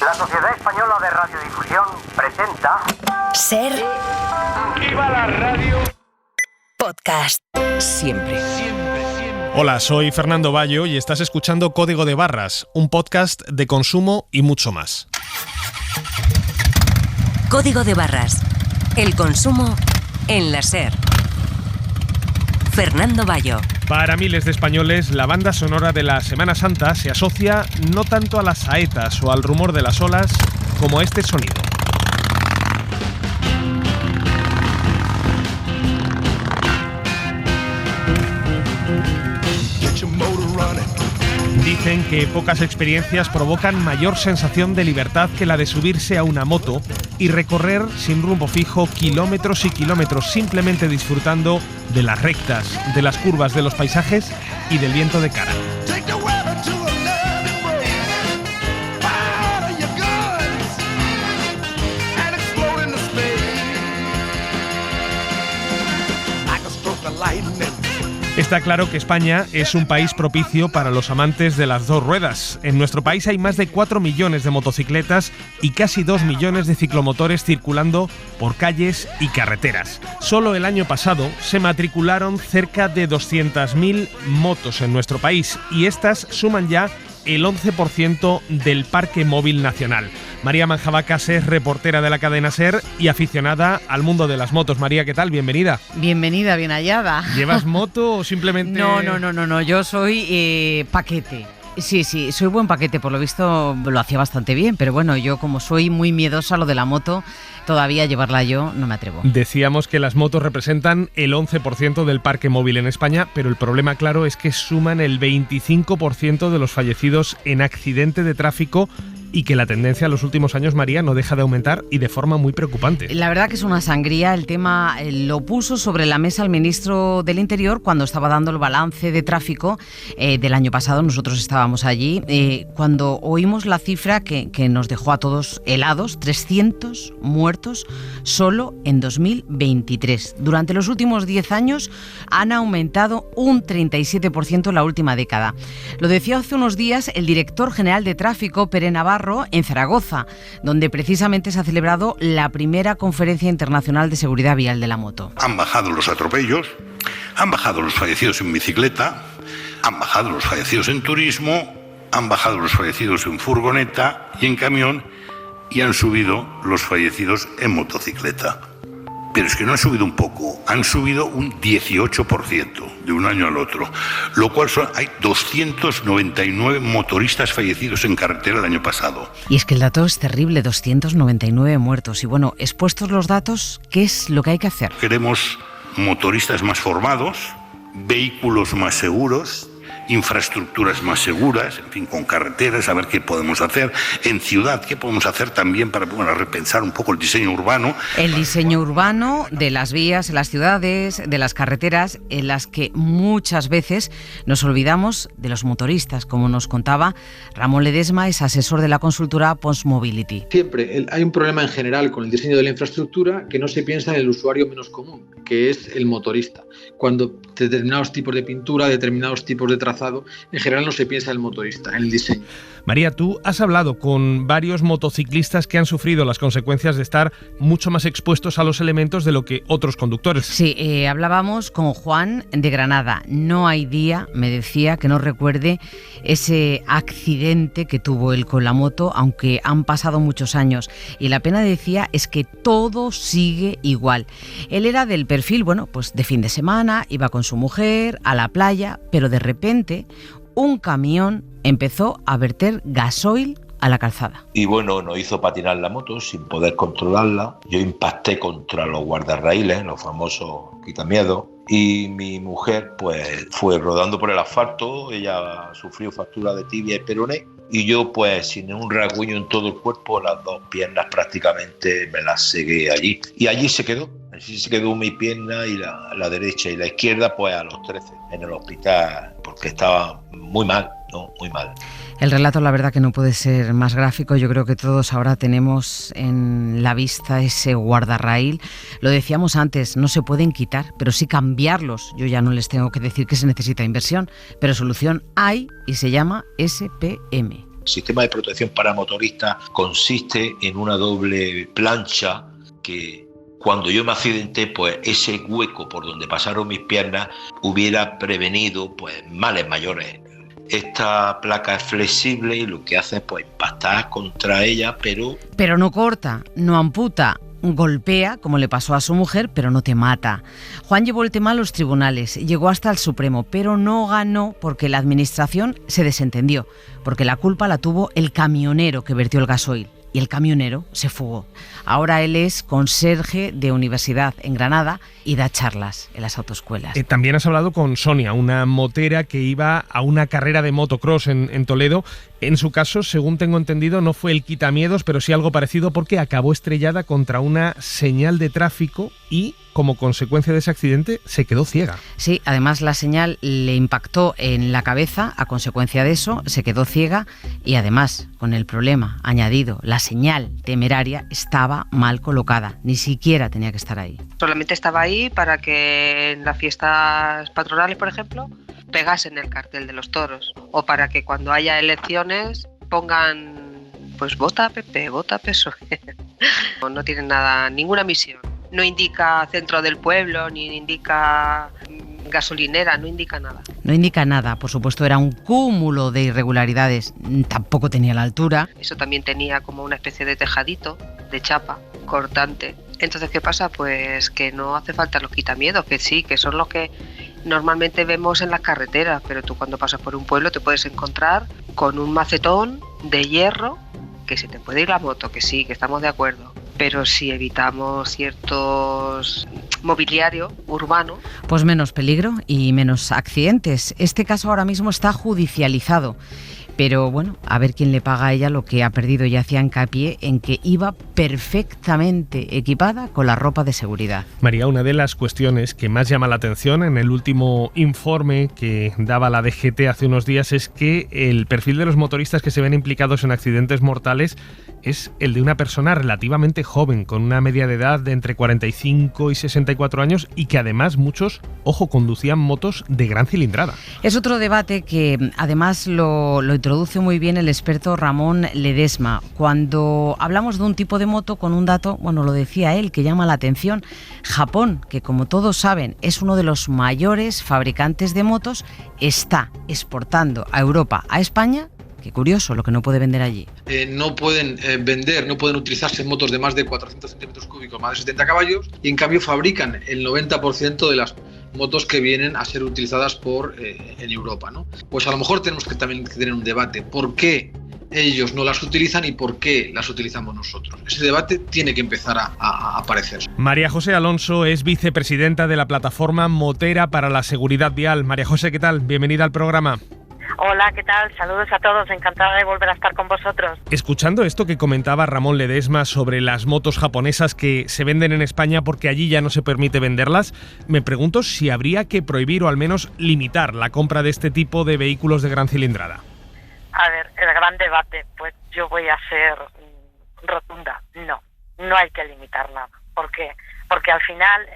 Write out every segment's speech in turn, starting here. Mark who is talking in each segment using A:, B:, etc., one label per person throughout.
A: La Sociedad Española de Radiodifusión presenta...
B: Ser.
C: ¡Viva la radio!
B: Podcast. Siempre.
D: Hola, soy Fernando Bayo y estás escuchando Código de Barras, un podcast de consumo y mucho más.
B: Código de Barras. El consumo en la Ser. Fernando Bayo.
D: Para miles de españoles, la banda sonora de la Semana Santa se asocia no tanto a las saetas o al rumor de las olas como a este sonido. Dicen que pocas experiencias provocan mayor sensación de libertad que la de subirse a una moto y recorrer sin rumbo fijo kilómetros y kilómetros simplemente disfrutando de las rectas, de las curvas, de los paisajes y del viento de cara. Está claro que España es un país propicio para los amantes de las dos ruedas. En nuestro país hay más de 4 millones de motocicletas y casi 2 millones de ciclomotores circulando por calles y carreteras. Solo el año pasado se matricularon cerca de 200.000 motos en nuestro país y estas suman ya el 11% del parque móvil nacional. María Manjabacas es reportera de la cadena SER y aficionada al mundo de las motos. María, ¿qué tal? Bienvenida.
E: Bienvenida, bien hallada.
D: ¿Llevas moto o simplemente...?
E: No, yo soy paquete. Sí, soy buen paquete, por lo visto lo hacía bastante bien, pero bueno, yo como soy muy miedosa a lo de la moto, todavía llevarla yo no me atrevo.
D: Decíamos que las motos representan el 11% del parque móvil en España, pero el problema, claro, es que suman el 25% de los fallecidos en accidente de tráfico y que la tendencia en los últimos años, María, no deja de aumentar y de forma muy preocupante.
E: La verdad que es una sangría. El tema lo puso sobre la mesa el ministro del Interior cuando estaba dando el balance de tráfico del año pasado. Nosotros estábamos allí. Cuando oímos la cifra que nos dejó a todos helados, 300 muertos solo en 2023. Durante los últimos 10 años han aumentado un 37% en la última década. Lo decía hace unos días el director general de tráfico, Pere Navarro, en Zaragoza, donde precisamente se ha celebrado la primera conferencia internacional de seguridad vial de la moto.
F: Han bajado los atropellos, han bajado los fallecidos en bicicleta, han bajado los fallecidos en turismo, han bajado los fallecidos en furgoneta y en camión y han subido los fallecidos en motocicleta. Pero es que no han subido un poco, han subido un 18% de un año al otro, lo cual hay 299 motoristas fallecidos en carretera el año pasado.
E: Y es que el dato es terrible, 299 muertos. Y bueno, expuestos los datos, ¿qué es lo que hay que hacer?
F: Queremos motoristas más formados, vehículos más seguros, infraestructuras más seguras, en fin, con carreteras, a ver qué podemos hacer. En ciudad, qué podemos hacer también para repensar un poco el diseño urbano.
E: El diseño urbano de las vías, en las ciudades, de las carreteras, en las que muchas veces nos olvidamos de los motoristas, como nos contaba Ramón Ledesma, es asesor de la consultora Pons Mobility.
G: Siempre hay un problema en general con el diseño de la infraestructura que no se piensa en el usuario menos común, que es el motorista. Cuando determinados tipos de pintura, determinados tipos de trazado, en general no se piensa en el motorista, en el diseño.
D: María, tú has hablado con varios motociclistas que han sufrido las consecuencias de estar mucho más expuestos a los elementos de lo que otros conductores.
E: Sí, hablábamos con Juan de Granada. No hay día, me decía, que no recuerde ese accidente que tuvo él con la moto, aunque han pasado muchos años. Y la pena, decía, es que todo sigue igual. Él era del perfil, pues de fin de semana, iba con su mujer a la playa, pero de repente un camión empezó a verter gasoil a la calzada.
H: Y nos hizo patinar la moto sin poder controlarla. Yo impacté contra los guardarraíles, los famosos quitamiedos, y mi mujer fue rodando por el asfalto. Ella sufrió fractura de tibia y peroné y yo sin un rasguño en todo el cuerpo, las dos piernas prácticamente me las cegué allí. Y allí se quedó. Así se quedó mi pierna y la derecha y la izquierda a los 13 en el hospital porque estaba muy mal, muy mal.
E: El relato, la verdad, que no puede ser más gráfico. Yo creo que todos ahora tenemos en la vista ese guardarraíl. Lo decíamos antes, no se pueden quitar, pero sí cambiarlos. Yo ya no les tengo que decir que se necesita inversión, pero solución hay y se llama SPM.
H: El sistema de protección para motoristas consiste en una doble plancha que, cuando yo me accidenté, pues ese hueco por donde pasaron mis piernas hubiera prevenido pues males mayores. Esta placa es flexible y lo que hace es pues impactar contra ella, pero
E: no corta, no amputa. Golpea, como le pasó a su mujer, pero no te mata. Juan llevó el tema a los tribunales, llegó hasta el Supremo, pero no ganó porque la administración se desentendió, porque la culpa la tuvo el camionero que vertió el gasoil. Y el camionero se fugó. Ahora él es conserje de universidad en Granada y da charlas en las autoescuelas.
D: También has hablado con Sonia, una motera que iba a una carrera de motocross en Toledo. En su caso, según tengo entendido, no fue el quitamiedos, pero sí algo parecido porque acabó estrellada contra una señal de tráfico y, como consecuencia de ese accidente, se quedó ciega.
E: Sí, además la señal le impactó en la cabeza, a consecuencia de eso se quedó ciega y además, con el problema añadido, la señal temeraria estaba mal colocada, ni siquiera tenía que estar ahí.
I: Solamente estaba ahí para que en las fiestas patronales, por ejemplo, pegasen el cartel de los toros, o para que cuando haya elecciones pongan, pues vota PP, vota PSOE. No tienen nada, ninguna misión. No indica centro del pueblo, ni indica gasolinera, no indica nada.
E: No indica nada, por supuesto era un cúmulo de irregularidades, tampoco tenía la altura.
I: Eso también tenía como una especie de tejadito, de chapa, cortante. Entonces, ¿qué pasa? Pues que no hace falta los quitamiedos, que sí, que son los que normalmente vemos en las carreteras, pero tú cuando pasas por un pueblo te puedes encontrar con un macetón de hierro, que se te puede ir la moto, que sí, que estamos de acuerdo, pero si evitamos ciertos mobiliario urbano,
E: pues menos peligro y menos accidentes. Este caso ahora mismo está judicializado. Pero bueno, a ver quién le paga a ella lo que ha perdido. Y hacía hincapié en que iba perfectamente equipada con la ropa de seguridad.
D: María, una de las cuestiones que más llama la atención en el último informe que daba la DGT hace unos días es que el perfil de los motoristas que se ven implicados en accidentes mortales es el de una persona relativamente joven, con una media de edad de entre 45 y 64 años y que además muchos, ojo, conducían motos de gran cilindrada.
E: Es otro debate que además lo introduce muy bien el experto Ramón Ledesma. Cuando hablamos de un tipo de moto con un dato, bueno, lo decía él, que llama la atención. Japón, que como todos saben es uno de los mayores fabricantes de motos, está exportando a Europa, a España. Qué curioso, lo que no puede vender allí.
G: No pueden vender, no pueden utilizarse motos de más de 400 centímetros cúbicos, más de 70 caballos, y en cambio fabrican el 90% de las motos que vienen a ser utilizadas en Europa, ¿no? Pues a lo mejor tenemos que también tener un debate. ¿Por qué ellos no las utilizan y por qué las utilizamos nosotros? Ese debate tiene que empezar a aparecer.
D: María José Alonso es vicepresidenta de la plataforma Motera para la Seguridad Vial. María José, ¿qué tal? Bienvenida al programa.
J: Hola, ¿qué tal? Saludos a todos, encantada de volver a estar con vosotros.
D: Escuchando esto que comentaba Ramón Ledesma sobre las motos japonesas que se venden en España porque allí ya no se permite venderlas, me pregunto si habría que prohibir o al menos limitar la compra de este tipo de vehículos de gran cilindrada.
J: A ver, el gran debate, pues yo voy a ser rotunda. No hay que limitar nada. ¿Por qué? Porque al final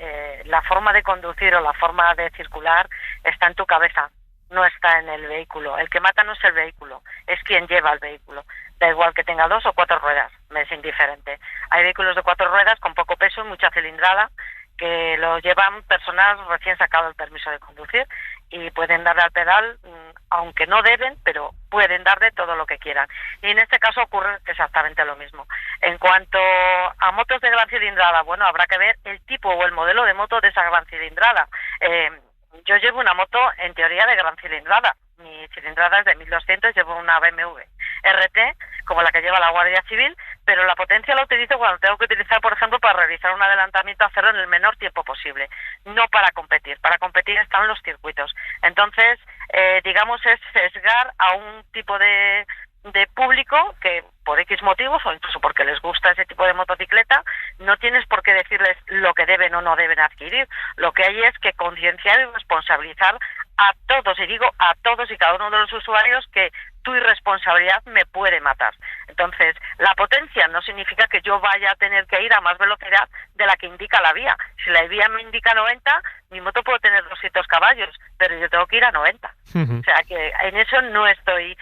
J: la forma de conducir o la forma de circular está en tu cabeza. No está en el vehículo. El que mata no es el vehículo, es quien lleva el vehículo. Da igual que tenga 2 o 4 ruedas, me es indiferente. Hay vehículos de 4 ruedas con poco peso y mucha cilindrada que lo llevan personas recién sacado el permiso de conducir y pueden darle al pedal, aunque no deben, pero pueden darle todo lo que quieran. Y en este caso ocurre exactamente lo mismo. En cuanto a motos de gran cilindrada, bueno, habrá que ver el tipo o el modelo de moto de esa gran cilindrada. Yo llevo una moto en teoría de gran cilindrada. Mi cilindrada es de 1200, llevo una BMW RT, como la que lleva la Guardia Civil, pero la potencia la utilizo cuando tengo que utilizar, por ejemplo, para realizar un adelantamiento a cero en el menor tiempo posible, no para competir. Para competir están los circuitos. Entonces, digamos, es sesgar a un tipo de público que por X motivos o incluso porque les gusta ese tipo de motocicleta, no tienes por qué decirles lo que deben o no deben adquirir. Lo que hay es que concienciar y responsabilizar a todos, y digo a todos y cada uno de los usuarios, que tu irresponsabilidad me puede matar. Entonces, la potencia no significa que yo vaya a tener que ir a más velocidad de la que indica la vía. Si la vía me indica 90, mi moto puede tener 200 caballos, pero yo tengo que ir a 90. O sea que en eso no estoy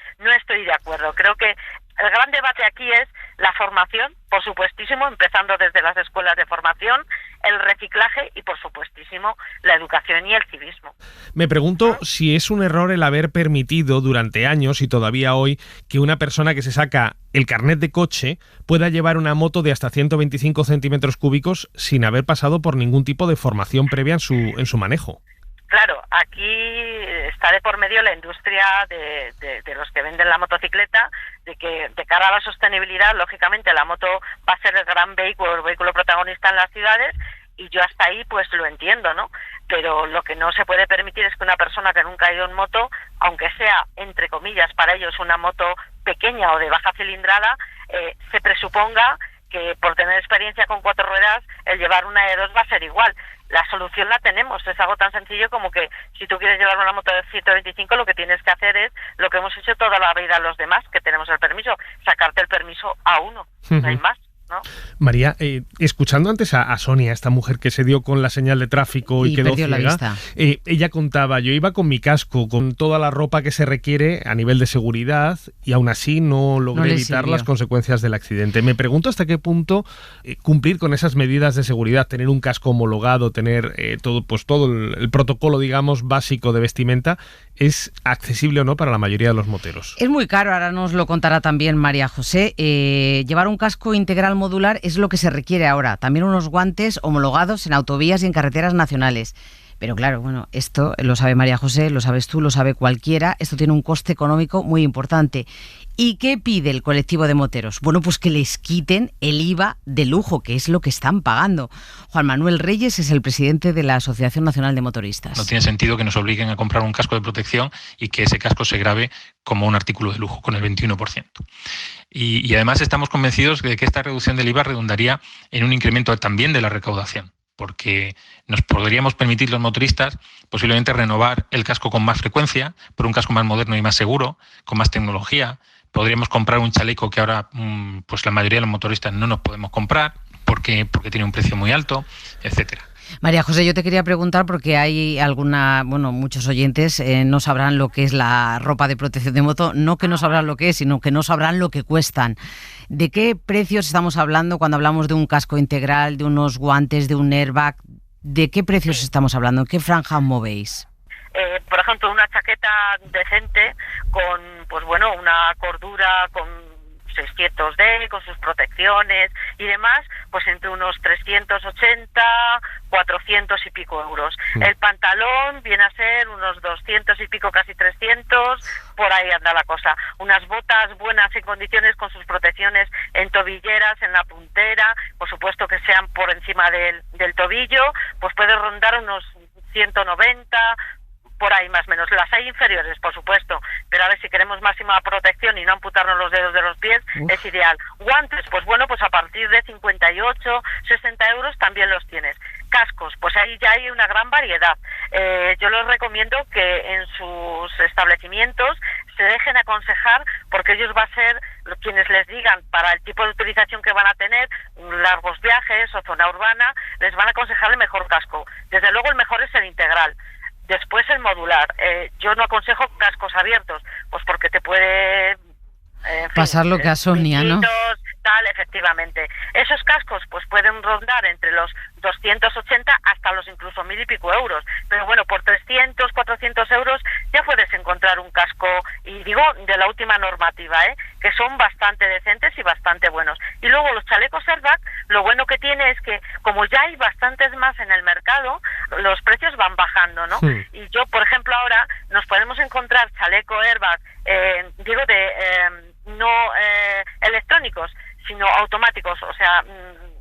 J: de acuerdo. Creo que el gran debate aquí es la formación, por supuestísimo, empezando desde las escuelas de formación, el reciclaje y, por supuestísimo, la educación y el civismo.
D: Me pregunto si es un error el haber permitido durante años y todavía hoy que una persona que se saca el carnet de coche pueda llevar una moto de hasta 125 centímetros cúbicos sin haber pasado por ningún tipo de formación previa en su manejo.
J: Claro, aquí está de por medio la industria de los que venden la motocicleta, de que de cara a la sostenibilidad, lógicamente la moto va a ser el gran vehículo, el vehículo protagonista en las ciudades, y yo hasta ahí pues lo entiendo, ¿no? Pero lo que no se puede permitir es que una persona que nunca ha ido en moto, aunque sea, entre comillas, para ellos una moto pequeña o de baja cilindrada, se presuponga que por tener experiencia con 4 ruedas, el llevar una de 2 va a ser igual. La solución la tenemos, es algo tan sencillo como que si tú quieres llevar una moto de 125, lo que tienes que hacer es lo que hemos hecho toda la vida los demás, que tenemos el permiso, sacarte el permiso A1, no hay más, ¿no?
D: María, escuchando antes a Sonia, esta mujer que se dio con la señal de tráfico y quedó ciega, ella contaba, yo iba con mi casco, con toda la ropa que se requiere a nivel de seguridad y aún así no logré evitar las consecuencias del accidente. Me pregunto hasta qué punto cumplir con esas medidas de seguridad, tener un casco homologado, tener todo el protocolo, digamos, básico de vestimenta, es accesible o no para la mayoría de los moteros.
E: Es muy caro, ahora nos lo contará también María José. Llevar un casco integral modular es lo que se requiere ahora. También unos guantes homologados en autovías y en carreteras nacionales. Pero claro, bueno, esto lo sabe María José, lo sabes tú, lo sabe cualquiera. Esto tiene un coste económico muy importante. ¿Y qué pide el colectivo de moteros? Bueno, pues que les quiten el IVA de lujo, que es lo que están pagando. Juan Manuel Reyes es el presidente de la Asociación Nacional de Motoristas.
K: No tiene sentido que nos obliguen a comprar un casco de protección y que ese casco se grave como un artículo de lujo, con el 21%. Y además estamos convencidos de que esta reducción del IVA redundaría en un incremento también de la recaudación, porque nos podríamos permitir los motoristas posiblemente renovar el casco con más frecuencia, por un casco más moderno y más seguro, con más tecnología. Podríamos comprar un chaleco que ahora pues la mayoría de los motoristas no nos podemos comprar porque tiene un precio muy alto, etcétera.
E: María José, yo te quería preguntar porque hay muchos oyentes no sabrán lo que es la ropa de protección de moto, no que no sabrán lo que es, sino que no sabrán lo que cuestan. ¿De qué precios estamos hablando cuando hablamos de un casco integral, de unos guantes, de un airbag? ¿De qué precios estamos hablando? ¿En qué franja movéis?
J: Por ejemplo, una chaqueta decente con, una cordura con 600D, con sus protecciones y demás, pues entre unos 380, 400 y pico euros. El pantalón viene a ser unos 200 y pico, casi 300, por ahí anda la cosa. Unas botas buenas en condiciones con sus protecciones en tobilleras, en la puntera, por supuesto que sean por encima del tobillo, pues puede rondar unos 190, por ahí más o menos. Las hay inferiores, por supuesto, pero a ver, si queremos máxima protección y no amputarnos los dedos de los pies, es ideal. Guantes, pues a partir de 58, 60 euros también los tienes. Cascos, pues ahí ya hay una gran variedad. Yo les recomiendo que en sus establecimientos se dejen aconsejar, porque ellos va a ser quienes les digan para el tipo de utilización que van a tener, largos viajes o zona urbana, les van a aconsejar el mejor casco. Desde luego el mejor es el integral. Después el modular. Yo no aconsejo cascos abiertos, pues porque te puede
E: pasar lo que a Sonia, ¿no?
J: Tal, efectivamente. Esos cascos pues pueden rondar entre los 280 hasta los incluso 1.000 y pico euros. Pero bueno, por 300, 400 euros ya puedes encontrar un casco, y digo de la última normativa, que son bastante decentes y bastante buenos. Y luego los chalecos airbag, lo bueno que tiene es que como ya hay bastantes más en el mercado, los precios van bajando, ¿no? Sí. Y yo, por ejemplo, ahora nos podemos encontrar chaleco airbag, no electrónicos, sino automáticos, o sea,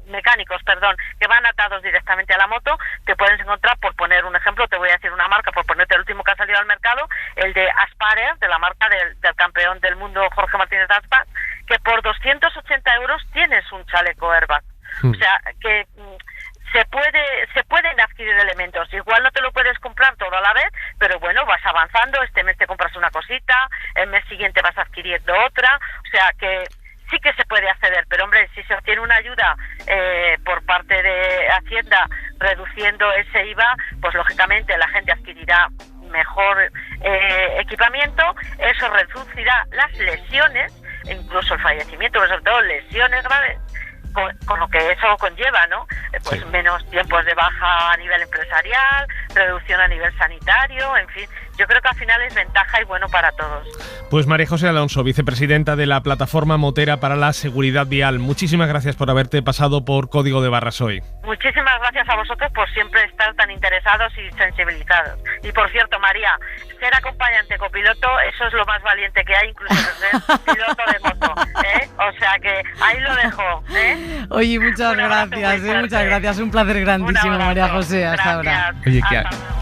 J: mecánicos, perdón, que van atados directamente a la moto. Te puedes encontrar, por poner un ejemplo, te voy a decir una marca, por ponerte el último que ha salido al mercado, el de Asparer, de la marca del campeón del mundo Jorge Martínez Aspas, que por 280 euros tienes un chaleco airbag. O sea, que se pueden adquirir elementos. Igual no te lo puedes comprar todo a la vez, pero bueno, vas avanzando, este mes te compras una cosita, el mes siguiente vas adquiriendo otra, o sea que sí que se puede acceder, pero hombre, si se obtiene una ayuda por parte de Hacienda reduciendo ese IVA, pues lógicamente la gente adquirirá mejor equipamiento, eso reducirá las lesiones, incluso el fallecimiento, pero sobre todo lesiones graves, con lo que eso conlleva, ¿no? Pues sí. Menos tiempos de baja a nivel empresarial, reducción a nivel sanitario, en fin, yo creo que al final es ventaja y bueno para todos.
D: Pues María José Alonso, vicepresidenta de la Plataforma Motera para la Seguridad Vial, muchísimas gracias por haberte pasado por Código de Barras hoy.
J: Muchísimas gracias a vosotros por siempre estar tan interesados y sensibilizados. Y por cierto, María, ser acompañante copiloto, eso es lo más valiente que hay, incluso ser piloto de moto, ¿eh? O sea que ahí lo dejo, ¿eh?
E: Oye, muchas gracias, un placer grandísimo, María José, hasta ahora.
D: Oye,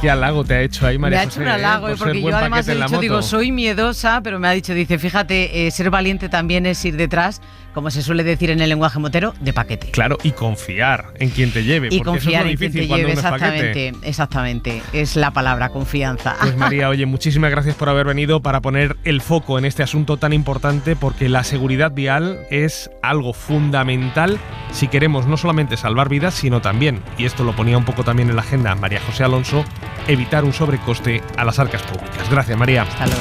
D: ¿qué halago te ha hecho ahí, María José?
E: Me ha hecho un halago, porque yo además he dicho, digo, soy miedosa, pero me ha dicho, dice, fíjate, ser valiente también es ir detrás, como se suele decir en el lenguaje motero, de paquete.
D: Claro, y confiar en quien te lleve,
E: y
D: porque
E: confiar
D: eso es lo
E: en quien
D: difícil
E: te lleve,
D: cuando
E: exactamente, es la palabra, confianza.
D: Pues María, oye, muchísimas gracias por haber venido para poner el foco en este asunto tan importante, porque la seguridad vial es algo fundamental si queremos no solamente salvar vidas, sino también, y esto lo ponía un poco también en la agenda María José Alonso, evitar un sobrecoste a las arcas públicas. Gracias, María.
E: Hasta luego.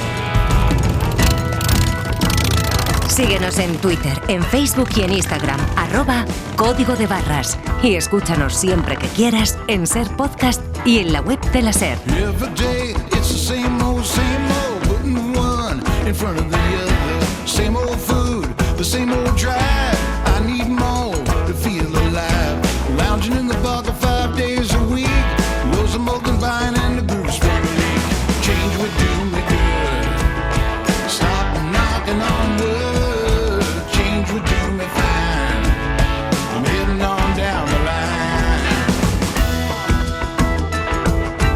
B: Síguenos en Twitter, en Facebook y en Instagram, @Código de Barras. Y escúchanos siempre que quieras en SER Podcast y en la web de la SER.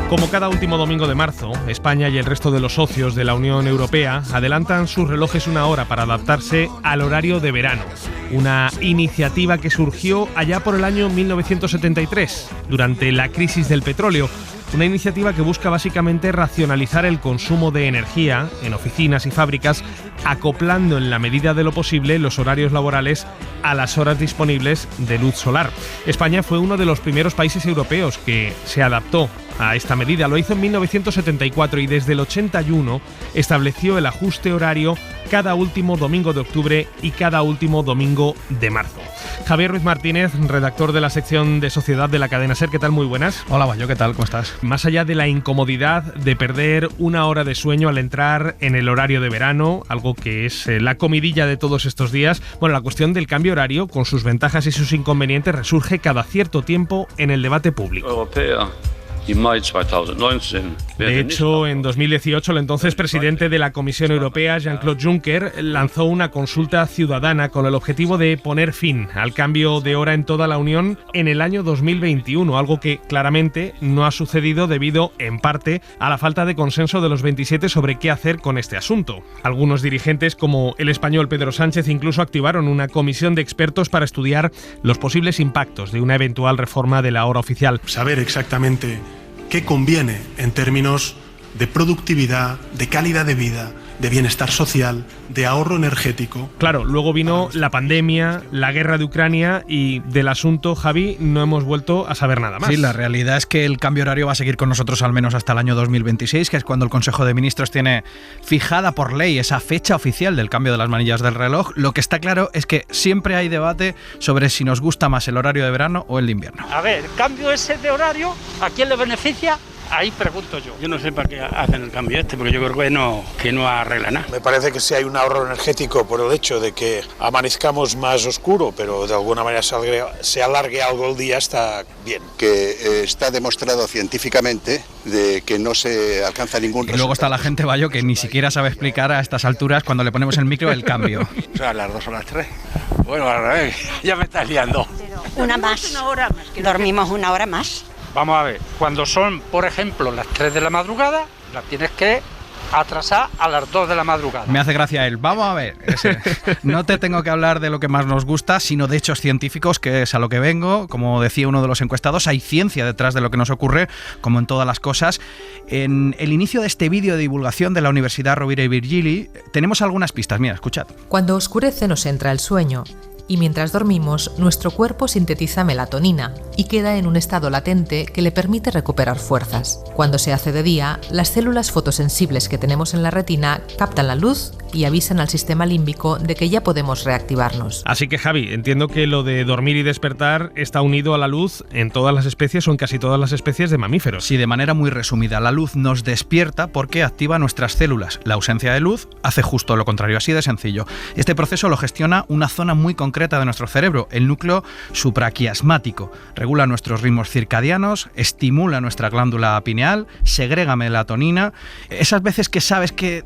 D: Como cada último domingo de marzo, España y el resto de los socios de la Unión Europea adelantan sus relojes una hora para adaptarse al horario de verano. Una iniciativa que surgió allá por el año 1973, durante la crisis del petróleo. Una iniciativa que busca básicamente racionalizar el consumo de energía en oficinas y fábricas, acoplando en la medida de lo posible los horarios laborales a las horas disponibles de luz solar. España fue uno de los primeros países europeos que se adaptó a esta medida. Lo hizo en 1974 y desde el 81 estableció el ajuste horario cada último domingo de octubre y cada último domingo de marzo. Javier Ruiz Martínez, redactor de la sección de Sociedad de la cadena SER, ¿qué tal? Muy buenas.
L: Hola, Bayo, ¿qué tal? ¿Cómo estás?
D: Más allá de la incomodidad de perder una hora de sueño al entrar en el horario de verano, algo que es la comidilla de todos estos días, bueno, la cuestión del cambio horario, con sus ventajas y sus inconvenientes, resurge cada cierto tiempo en el debate público. De hecho, en 2018, el entonces presidente de la Comisión Europea, Jean-Claude Juncker, lanzó una consulta ciudadana con el objetivo de poner fin al cambio de hora en toda la Unión en el año 2021, algo que claramente no ha sucedido debido, en parte, a la falta de consenso de los 27 sobre qué hacer con este asunto. Algunos dirigentes, como el español Pedro Sánchez, incluso activaron una comisión de expertos para estudiar los posibles impactos de una eventual reforma de la hora oficial.
M: Saber exactamente qué conviene en términos de productividad, de calidad de vida, de bienestar social, de ahorro energético.
D: Claro, luego vino la pandemia, la guerra de Ucrania y del asunto, Javi, no hemos vuelto a saber nada más.
L: Sí, la realidad es que el cambio horario va a seguir con nosotros al menos hasta el año 2026, que es cuando el Consejo de Ministros tiene fijada por ley esa fecha oficial del cambio de las manillas del reloj. Lo que está claro es que siempre hay debate sobre si nos gusta más el horario de verano o el de invierno.
N: A ver, el cambio ese de horario, ¿a quién le beneficia? Ahí pregunto yo.
O: Yo no sé para qué hacen el cambio porque yo creo que no arregla nada.
P: Me parece que si hay un ahorro energético por el hecho de que amanezcamos más oscuro, pero de alguna manera se alargue algo el día, está bien.
Q: Que está demostrado científicamente de que no se alcanza ningún resultado.
L: Y luego está la gente, Bayo, que ni siquiera sabe explicar a estas alturas, cuando le ponemos el micro, el cambio.
O: O sea, a las 2 o las 3. Bueno, al revés, ya me estás liando.
R: Una más. Una hora más. Dormimos una hora más.
N: Vamos a ver, cuando son, por ejemplo, las 3 de la madrugada, las tienes que atrasar a las 2 de la madrugada.
L: Me hace gracia él. Vamos a ver. No te tengo que hablar de lo que más nos gusta, sino de hechos científicos, que es a lo que vengo. Como decía uno de los encuestados, hay ciencia detrás de lo que nos ocurre, como en todas las cosas. En el inicio de este vídeo de divulgación de la Universidad Rovira i Virgili tenemos algunas pistas. Mira, escuchad.
S: Cuando oscurece nos entra el sueño. Y mientras dormimos, nuestro cuerpo sintetiza melatonina y queda en un estado latente que le permite recuperar fuerzas. Cuando se hace de día, las células fotosensibles que tenemos en la retina captan la luz y avisan al sistema límbico de que ya podemos reactivarnos.
D: Así que, Javi, entiendo que lo de dormir y despertar está unido a la luz en todas las especies o en casi todas las especies de mamíferos.
L: Sí, de manera muy resumida. La luz nos despierta porque activa nuestras células. La ausencia de luz hace justo lo contrario, así de sencillo. Este proceso lo gestiona una zona muy concreta de nuestro cerebro, el núcleo supraquiasmático. Regula nuestros ritmos circadianos, estimula nuestra glándula pineal, segrega melatonina. Esas veces que sabes que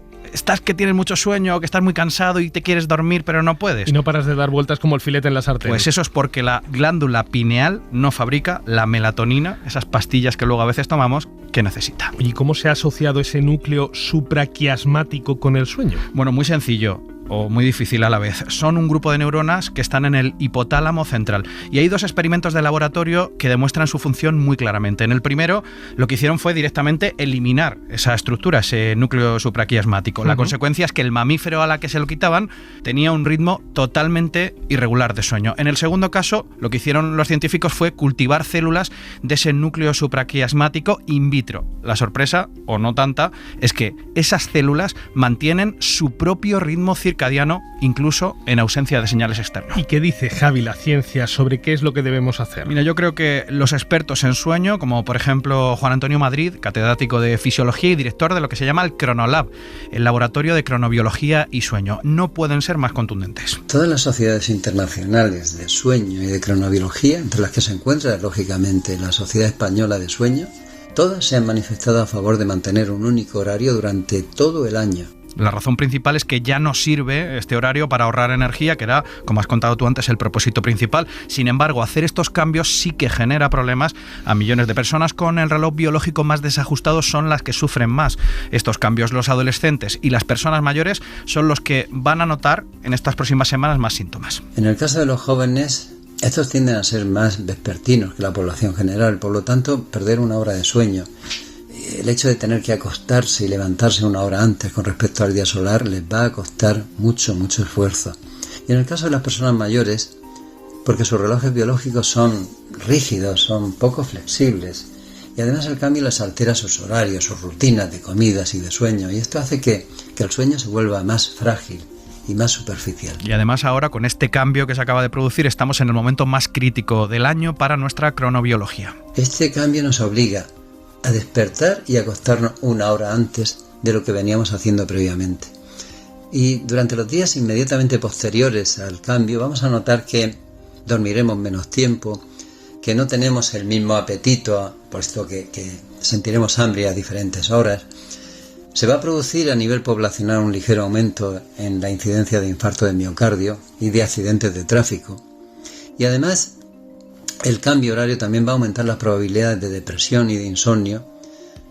L: tienes mucho sueño o que estás muy cansado y te quieres dormir pero no puedes.
D: Y no paras de dar vueltas como el filete en la sartén.
L: Pues eso es porque la glándula pineal no fabrica la melatonina, esas pastillas que luego a veces tomamos, que necesita.
D: ¿Y cómo se ha asociado ese núcleo supraquiasmático con el sueño?
L: Bueno, muy sencillo. O muy difícil a la vez. Son un grupo de neuronas que están en el hipotálamo central. Y hay 2 experimentos de laboratorio que demuestran su función muy claramente. En el primero, lo que hicieron fue directamente eliminar esa estructura, ese núcleo supraquiasmático. La consecuencia es que el mamífero a la que se lo quitaban tenía un ritmo totalmente irregular de sueño. En el segundo caso, lo que hicieron los científicos fue cultivar células de ese núcleo supraquiasmático in vitro. La sorpresa, o no tanta, es que esas células mantienen su propio ritmo circadiano, incluso en ausencia de señales externas.
D: ¿Y qué dice, Javi, la ciencia sobre qué es lo que debemos hacer?
L: Mira, yo creo que los expertos en sueño, como por ejemplo Juan Antonio Madrid, catedrático de Fisiología y director de lo que se llama el Cronolab, el laboratorio de cronobiología y sueño, no pueden ser más contundentes.
T: Todas las sociedades internacionales de sueño y de cronobiología, entre las que se encuentra lógicamente la Sociedad Española de Sueño, todas se han manifestado a favor de mantener un único horario durante todo el año.
L: La razón principal es que ya no sirve este horario para ahorrar energía, que era, como has contado tú antes, el propósito principal. Sin embargo, hacer estos cambios sí que genera problemas a millones de personas. Con el reloj biológico más desajustado son las que sufren más estos cambios. Los adolescentes y las personas mayores son los que van a notar en estas próximas semanas más síntomas.
T: En el caso de los jóvenes, estos tienden a ser más vespertinos que la población general. Por lo tanto, perder una hora de sueño, el hecho de tener que acostarse y levantarse una hora antes con respecto al día solar les va a costar mucho esfuerzo. Y en el caso de las personas mayores, porque sus relojes biológicos son rígidos, son poco flexibles, y además el cambio les altera sus horarios, sus rutinas de comidas y de sueño, y esto hace que el sueño se vuelva más frágil y más superficial.
L: Y además ahora, con este cambio que se acaba de producir, estamos en el momento más crítico del año para nuestra cronobiología.
T: Este cambio nos obliga a despertar y acostarnos una hora antes de lo que veníamos haciendo previamente. Y durante los días inmediatamente posteriores al cambio vamos a notar que dormiremos menos tiempo, que no tenemos el mismo apetito, puesto que sentiremos hambre a diferentes horas. Se va a producir a nivel poblacional un ligero aumento en la incidencia de infarto de miocardio y de accidentes de tráfico. Y además, el cambio horario también va a aumentar las probabilidades de depresión y de insomnio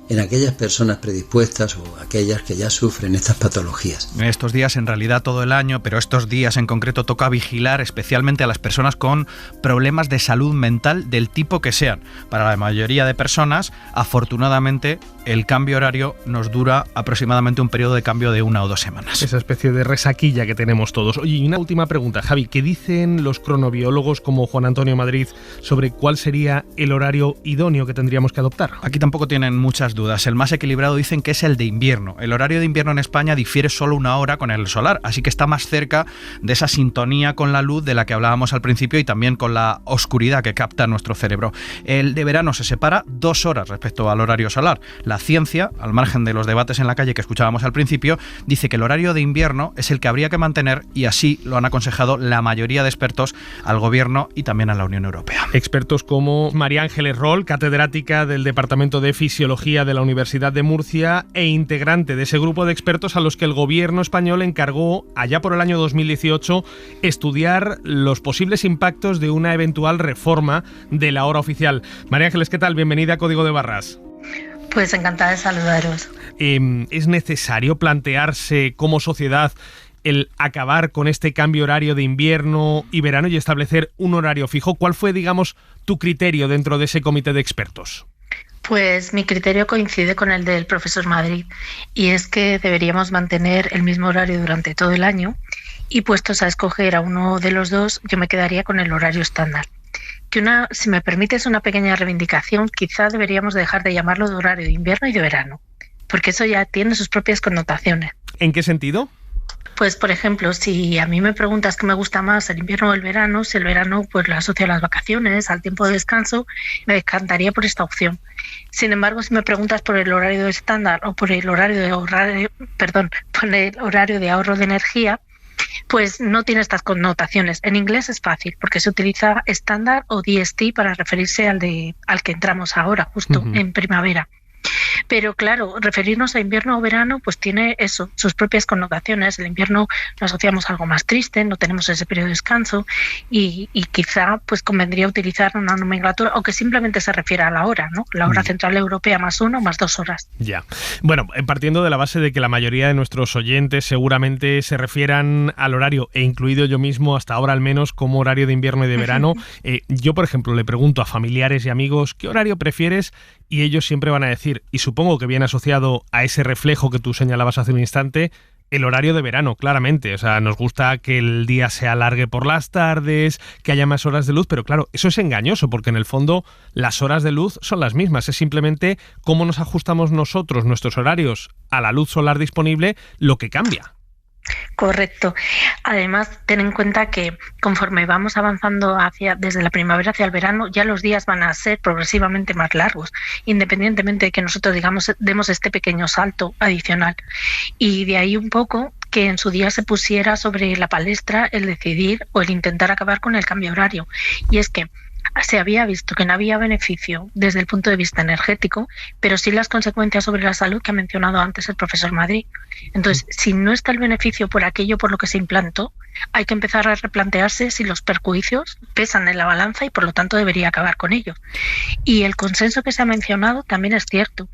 T: en aquellas personas predispuestas o aquellas que ya sufren estas patologías.
L: Estos días, en realidad todo el año, pero estos días en concreto toca vigilar especialmente a las personas con problemas de salud mental del tipo que sean. Para la mayoría de personas, afortunadamente, el cambio horario nos dura aproximadamente un periodo de cambio de 1 o 2 semanas.
D: Esa especie de resaquilla que tenemos todos. Oye, y una última pregunta, Javi, ¿qué dicen los cronobiólogos como Juan Antonio Madrid sobre cuál sería el horario idóneo que tendríamos que adoptar?
L: Aquí tampoco tienen muchas dudas. El más equilibrado dicen que es el de invierno. El horario de invierno en España difiere solo 1 hora con el solar, así que está más cerca de esa sintonía con la luz de la que hablábamos al principio y también con la oscuridad que capta nuestro cerebro. El de verano se separa 2 horas respecto al horario solar. La ciencia, al margen de los debates en la calle que escuchábamos al principio, dice que el horario de invierno es el que habría que mantener y así lo han aconsejado la mayoría de expertos al gobierno y también a la Unión Europea.
D: Expertos como María Ángeles Roll, catedrática del Departamento de Fisiología de la Universidad de Murcia e integrante de ese grupo de expertos a los que el gobierno español encargó allá por el año 2018 estudiar los posibles impactos de una eventual reforma de la hora oficial. María Ángeles, ¿qué tal? Bienvenida a Código de Barras.
U: Pues encantada de saludaros.
D: ¿Es necesario plantearse como sociedad el acabar con este cambio horario de invierno y verano y establecer un horario fijo? ¿Cuál fue, digamos, tu criterio dentro de ese comité de expertos?
U: Pues mi criterio coincide con el del profesor Madrid, y es que deberíamos mantener el mismo horario durante todo el año, y puestos a escoger a uno de los dos, yo me quedaría con el horario estándar. Si me permites una pequeña reivindicación, quizá deberíamos dejar de llamarlo de horario de invierno y de verano, porque eso ya tiene sus propias connotaciones.
D: ¿En qué sentido?
U: Pues, por ejemplo, si a mí me preguntas qué me gusta más, el invierno o el verano, si el verano pues lo asocio a las vacaciones, al tiempo de descanso, me decantaría por esta opción. Sin embargo, si me preguntas por el horario estándar o por el horario de ahorro de energía, pues no tiene estas connotaciones. En inglés es fácil, porque se utiliza estándar o DST para referirse al que entramos ahora, justo en primavera. Pero claro, referirnos a invierno o verano pues tiene eso, sus propias connotaciones. El invierno lo asociamos a algo más triste, no tenemos ese periodo de descanso y quizá pues convendría utilizar una nomenclatura o que simplemente se refiera a la hora, ¿no? La hora central europea más 1 más 2 horas.
D: Ya. Bueno, partiendo de la base de que la mayoría de nuestros oyentes seguramente se refieran al horario, e incluido yo mismo hasta ahora al menos, como horario de invierno y de verano, yo por ejemplo le pregunto a familiares y amigos ¿qué horario prefieres? Y ellos siempre van a decir, y supongo que viene asociado a ese reflejo que tú señalabas hace un instante, el horario de verano, claramente. O sea, nos gusta que el día se alargue por las tardes, que haya más horas de luz, pero claro, eso es engañoso, porque en el fondo las horas de luz son las mismas. Es simplemente cómo nos ajustamos nosotros, nuestros horarios, a la luz solar disponible, lo que cambia.
U: Correcto. Además, ten en cuenta que conforme vamos avanzando desde la primavera hacia el verano, ya los días van a ser progresivamente más largos, independientemente de que nosotros demos este pequeño salto adicional. Y de ahí un poco que en su día se pusiera sobre la palestra el decidir o el intentar acabar con el cambio horario. Y es que se había visto que no había beneficio desde el punto de vista energético, pero sí las consecuencias sobre la salud que ha mencionado antes el profesor Madrid. Entonces, si no está el beneficio por aquello por lo que se implantó, hay que empezar a replantearse si los perjuicios pesan en la balanza y por lo tanto debería acabar con ellos. Y el consenso que se ha mencionado también es cierto.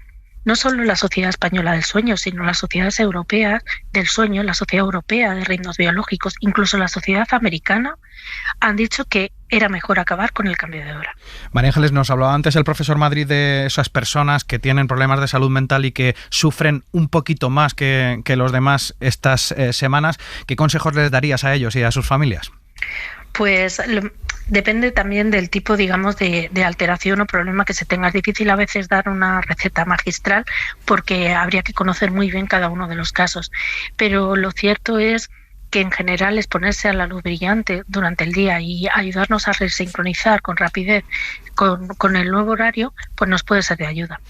U: No solo la Sociedad Española del Sueño, sino las sociedades europeas del sueño, la Sociedad Europea de Ritmos Biológicos, incluso la Sociedad Americana, han dicho que era mejor acabar con el cambio de hora.
L: María Ángeles, nos hablaba antes el profesor Madrid de esas personas que tienen problemas de salud mental y que sufren un poquito más que los demás estas semanas. ¿Qué consejos les darías a ellos y a sus familias?
U: Pues depende también del tipo, digamos, de alteración o problema que se tenga. Es difícil a veces dar una receta magistral porque habría que conocer muy bien cada uno de los casos. Pero lo cierto es que en general exponerse a la luz brillante durante el día y ayudarnos a resincronizar con rapidez con el nuevo horario, pues nos puede ser de ayuda.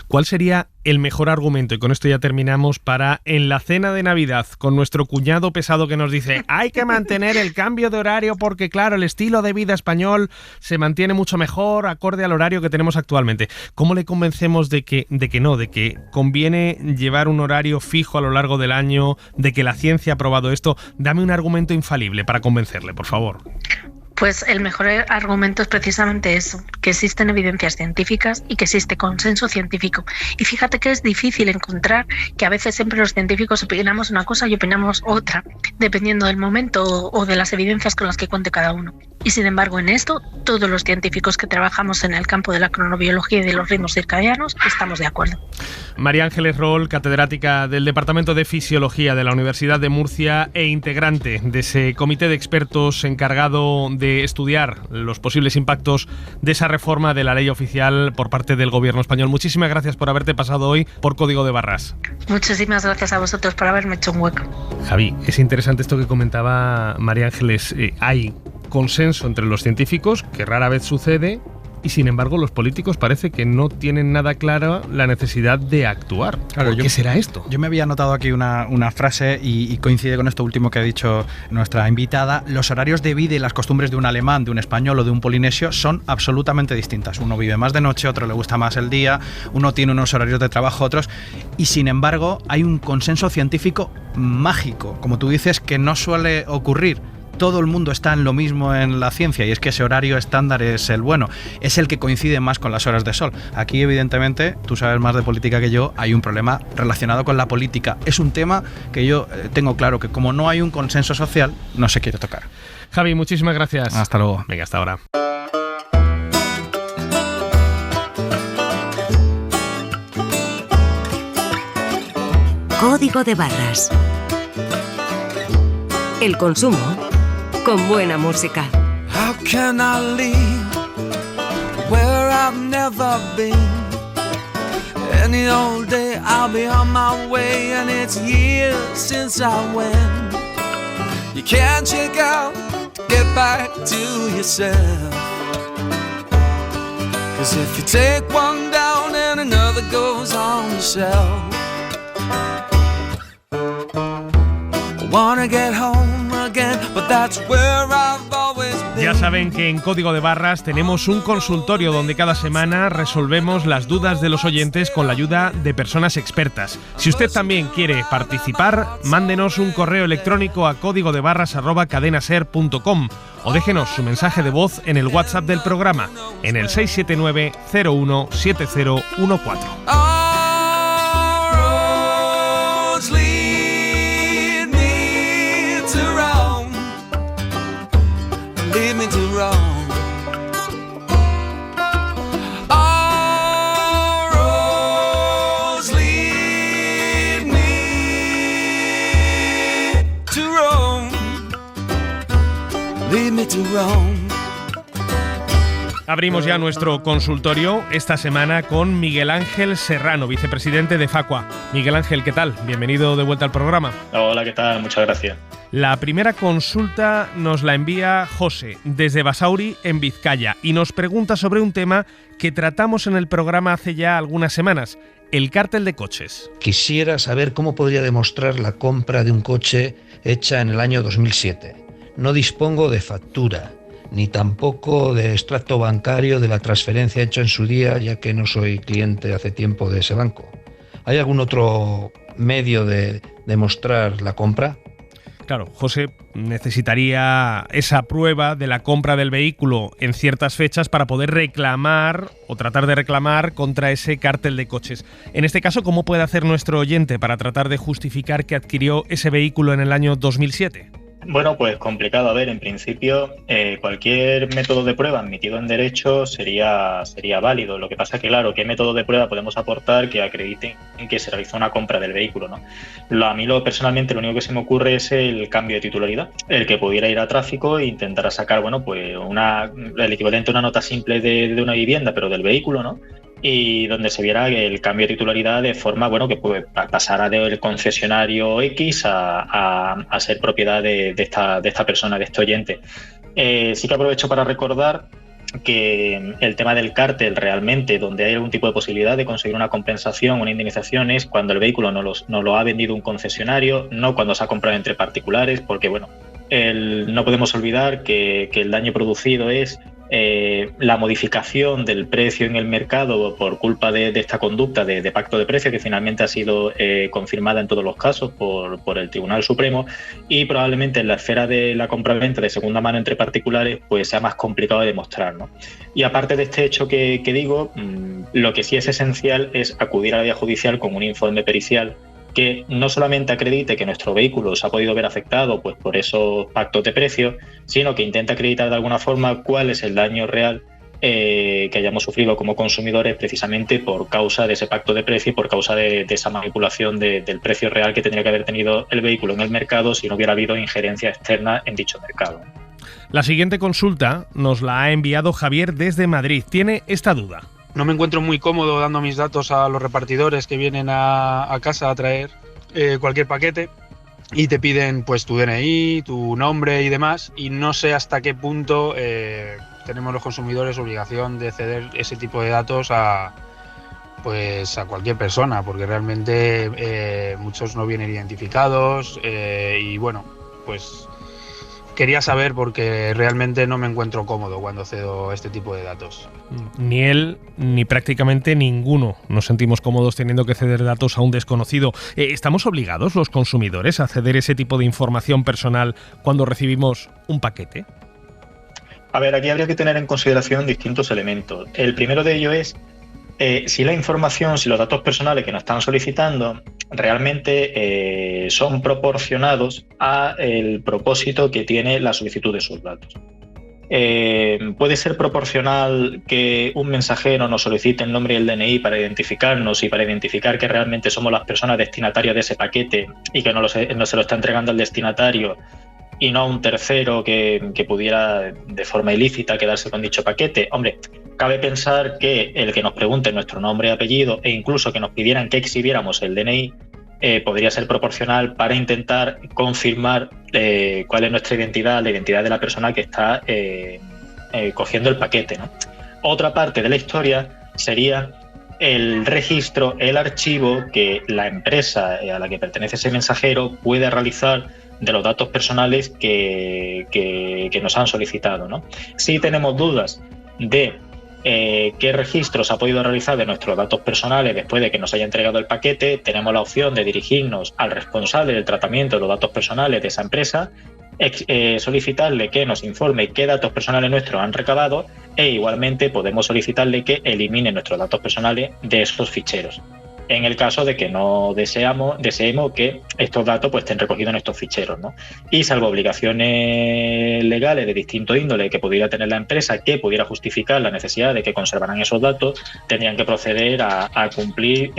D: ¿Cuál sería el mejor argumento, y con esto ya terminamos, para en la cena de Navidad con nuestro cuñado pesado que nos dice hay que mantener el cambio de horario porque claro, el estilo de vida español se mantiene mucho mejor acorde al horario que tenemos actualmente? ¿Cómo le convencemos de que conviene llevar un horario fijo a lo largo del año, de que la ciencia ha probado esto? Dame un argumento infalible para convencerle, por favor.
U: Pues el mejor argumento es precisamente eso, que existen evidencias científicas y que existe consenso científico. Y fíjate que es difícil encontrar que a veces siempre los científicos opinamos una cosa y opinamos otra, dependiendo del momento o de las evidencias con las que cuente cada uno. Y sin embargo, en esto, todos los científicos que trabajamos en el campo de la cronobiología y de los ritmos circadianos estamos de acuerdo.
D: María Ángeles Rool, catedrática del Departamento de Fisiología de la Universidad de Murcia e integrante de ese comité de expertos encargado de estudiar los posibles impactos de esa reforma de la ley oficial por parte del gobierno español. Muchísimas gracias por haberte pasado hoy por Código de Barras.
U: Muchísimas gracias a vosotros por haberme hecho un hueco.
D: Javi, es interesante esto que comentaba María Ángeles. Hay consenso entre los científicos, que rara vez sucede, y sin embargo los políticos parece que no tienen nada clara la necesidad de actuar. Claro, ¿qué será esto?
L: Yo me había anotado aquí una frase y coincide con esto último que ha dicho nuestra invitada. Los horarios de vida y las costumbres de un alemán, de un español o de un polinesio son absolutamente distintas. Uno vive más de noche, otro le gusta más el día, uno tiene unos horarios de trabajo, otros, y sin embargo hay un consenso científico mágico, como tú dices, que no suele ocurrir. todo el mundo está en lo mismo en la ciencia, y es que ese horario estándar es el bueno, es el que coincide más con las horas de sol. Aquí, evidentemente, tú sabes más de política que yo, hay un problema relacionado con la política. Es un tema que yo tengo claro que como no hay un consenso social, no se quiere tocar.
D: Javi, muchísimas gracias.
L: Hasta luego.
D: Venga, hasta ahora.
B: Código de Barras. El consumo con buena música.
A: How can I leave where I've never been? Any old day I'll be on my way, and it's years since I went. You can't check out, get back to yourself. 'Cause if you take one down and another goes on the shelf, wanna get home again, but that's where I've always been.
D: Ya saben que en Código de Barras tenemos un consultorio donde cada semana resolvemos las dudas de los oyentes con la ayuda de personas expertas. Si usted también quiere participar, mándenos un correo electrónico a códigodebarras@cadenaser.com o déjenos su mensaje de voz en el WhatsApp del programa en el 679 01 7014.
A: Lead me to Rome. All roads lead me to Rome. Lead me to Rome.
D: Abrimos ya nuestro consultorio esta semana con Miguel Ángel Serrano, vicepresidente de Facua. Miguel Ángel, ¿qué tal? Bienvenido de vuelta al programa.
V: Hola, ¿qué tal? Muchas gracias.
D: La primera consulta nos la envía José, desde Basauri, en Vizcaya, y nos pregunta sobre un tema que tratamos en el programa hace ya algunas semanas, el cártel de coches.
W: Quisiera saber cómo podría demostrar la compra de un coche hecha en el año 2007. No dispongo de factura, ni tampoco de extracto bancario de la transferencia hecha en su día, ya que no soy cliente hace tiempo de ese banco. ¿Hay algún otro medio de demostrar la compra?
D: Claro, José necesitaría esa prueba de la compra del vehículo en ciertas fechas para poder reclamar o tratar de reclamar contra ese cártel de coches. En este caso, ¿cómo puede hacer nuestro oyente para tratar de justificar que adquirió ese vehículo en el año 2007?
V: Bueno, pues complicado. A ver, en principio, cualquier método de prueba admitido en derecho sería válido. Lo que pasa es que, claro, ¿qué método de prueba podemos aportar que acrediten que se realizó una compra del vehículo, ¿no? A mí personalmente lo único que se me ocurre es el cambio de titularidad, el que pudiera ir a tráfico e intentar sacar, bueno, pues el equivalente a una nota simple de una vivienda, pero del vehículo, ¿no? Y donde se viera el cambio de titularidad de forma, bueno, que puede pasar del concesionario X a ser propiedad de esta persona, de este oyente. Sí que aprovecho para recordar que el tema del cártel realmente, donde hay algún tipo de posibilidad de conseguir una compensación, una indemnización, es cuando el vehículo no lo ha vendido un concesionario, no cuando se ha comprado entre particulares, porque, bueno, no podemos olvidar que el daño producido es la modificación del precio en el mercado por culpa de esta conducta de pacto de precio, que finalmente ha sido confirmada en todos los casos por el Tribunal Supremo, y probablemente en la esfera de la compraventa de segunda mano entre particulares pues sea más complicado de demostrar, ¿no? Y aparte de este hecho que digo, lo que sí es esencial es acudir a la vía judicial con un informe pericial que no solamente acredite que nuestro vehículo se ha podido ver afectado pues por esos pactos de precio, sino que intente acreditar de alguna forma cuál es el daño real que hayamos sufrido como consumidores precisamente por causa de ese pacto de precio y por causa de esa manipulación del precio real que tendría que haber tenido el vehículo en el mercado si no hubiera habido injerencia externa en dicho mercado.
D: La siguiente consulta nos la ha enviado Javier desde Madrid. Tiene esta duda.
X: No me encuentro muy cómodo dando mis datos a los repartidores que vienen a casa a traer cualquier paquete y te piden pues tu DNI, tu nombre y demás, y no sé hasta qué punto tenemos los consumidores obligación de ceder ese tipo de datos a cualquier persona, porque realmente muchos no vienen identificados y bueno, pues quería saber porque realmente no me encuentro cómodo cuando cedo este tipo de datos.
D: Ni él ni prácticamente ninguno nos sentimos cómodos teniendo que ceder datos a un desconocido. ¿Estamos obligados los consumidores a ceder ese tipo de información personal cuando recibimos un paquete?
V: A ver, aquí habría que tener en consideración distintos elementos. El primero de ellos es si la información, si los datos personales que nos están solicitando realmente son proporcionados al propósito que tiene la solicitud de esos datos. Puede ser proporcional que un mensajero nos solicite el nombre y el DNI para identificarnos y para identificar que realmente somos las personas destinatarias de ese paquete y que no se lo está entregando al destinatario y no a un tercero que pudiera de forma ilícita quedarse con dicho paquete. Hombre, cabe pensar que el que nos pregunte nuestro nombre y apellido e incluso que nos pidieran que exhibiéramos el DNI podría ser proporcional para intentar confirmar cuál es nuestra identidad, la identidad de la persona que está cogiendo el paquete, ¿no? Otra parte de la historia sería el registro, el archivo que la empresa a la que pertenece ese mensajero puede realizar de los datos personales que nos han solicitado, ¿no? Si tenemos dudas de qué registros ha podido realizar de nuestros datos personales después de que nos haya entregado el paquete, tenemos la opción de dirigirnos al responsable del tratamiento de los datos personales de esa empresa, solicitarle que nos informe qué datos personales nuestros han recabado e igualmente podemos solicitarle que elimine nuestros datos personales de esos ficheros. En el caso de que no deseemos que estos datos pues estén recogidos en estos ficheros, ¿no? Y salvo obligaciones legales de distinto índole que pudiera tener la empresa que pudiera justificar la necesidad de que conservaran esos datos, tendrían que proceder a cumplir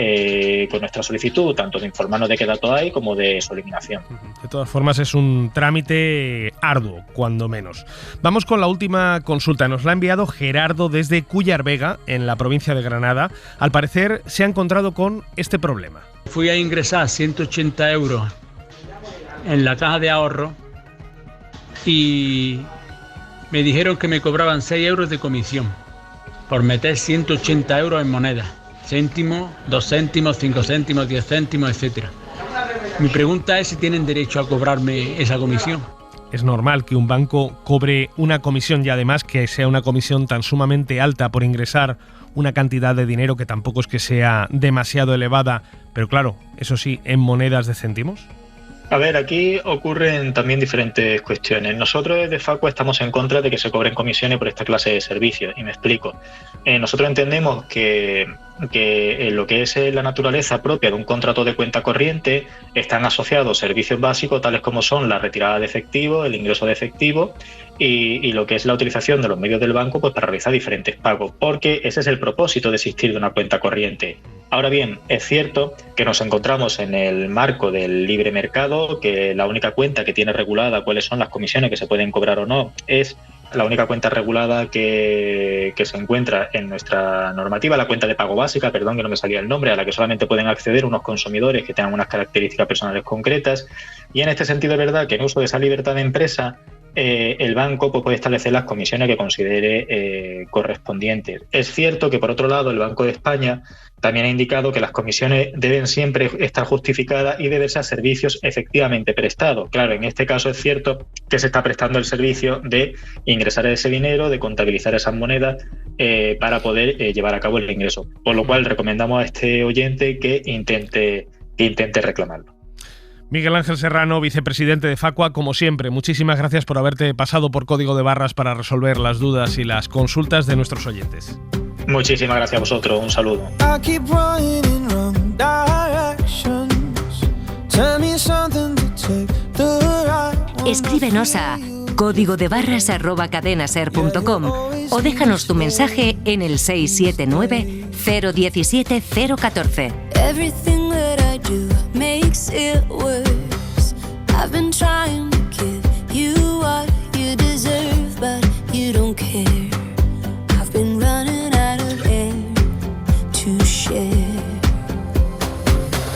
V: con nuestra solicitud, tanto de informarnos de qué datos hay como de su eliminación.
D: De todas formas es un trámite arduo, cuando menos. Vamos con la última consulta. Nos la ha enviado Gerardo desde Cúllar Vega, en la provincia de Granada. Al parecer se ha encontrado con este problema.
C: Fui a ingresar 180 euros en la caja de ahorro y me dijeron que me cobraban 6 euros de comisión por meter 180 euros en moneda, céntimos, 2 céntimos, 5 céntimos, 10 céntimos, etcétera. Mi pregunta es si tienen derecho a cobrarme esa comisión.
D: Es normal que un banco cobre una comisión y además que sea una comisión tan sumamente alta por ingresar una cantidad de dinero que tampoco es que sea demasiado elevada, pero claro, eso sí, en monedas de céntimos.
V: A ver, aquí ocurren también diferentes cuestiones. Nosotros desde Facua estamos en contra de que se cobren comisiones por esta clase de servicios, y me explico. Nosotros entendemos que lo que es la naturaleza propia de un contrato de cuenta corriente están asociados servicios básicos tales como son la retirada de efectivo, el ingreso de efectivo y lo que es la utilización de los medios del banco pues para realizar diferentes pagos, porque ese es el propósito de existir de una cuenta corriente. Ahora bien, es cierto que nos encontramos en el marco del libre mercado, que la única cuenta que tiene regulada cuáles son las comisiones que se pueden cobrar o no es la única cuenta regulada que se encuentra en nuestra normativa, la cuenta de pago básica, perdón que no me salía el nombre, a la que solamente pueden acceder unos consumidores que tengan unas características personales concretas. Y en este sentido es verdad que en uso de esa libertad de empresa el banco puede establecer las comisiones que considere correspondientes. Es cierto que, por otro lado, el Banco de España también ha indicado que las comisiones deben siempre estar justificadas y deben ser servicios efectivamente prestados. Claro, en este caso es cierto que se está prestando el servicio de ingresar ese dinero, de contabilizar esas monedas para poder llevar a cabo el ingreso. Por lo cual recomendamos a este oyente que intente reclamarlo.
D: Miguel Ángel Serrano, vicepresidente de Facua, como siempre, muchísimas gracias por haberte pasado por Código de Barras para resolver las dudas y las consultas de nuestros oyentes.
V: Muchísimas gracias a vosotros, un saludo.
B: Escríbenos a códigodebarras@cadenaser.com o déjanos tu mensaje en el 679 017 014.
A: Everything that I do makes it worse. I've been trying to give you what you deserve, but you don't care. I've been running out of air to share.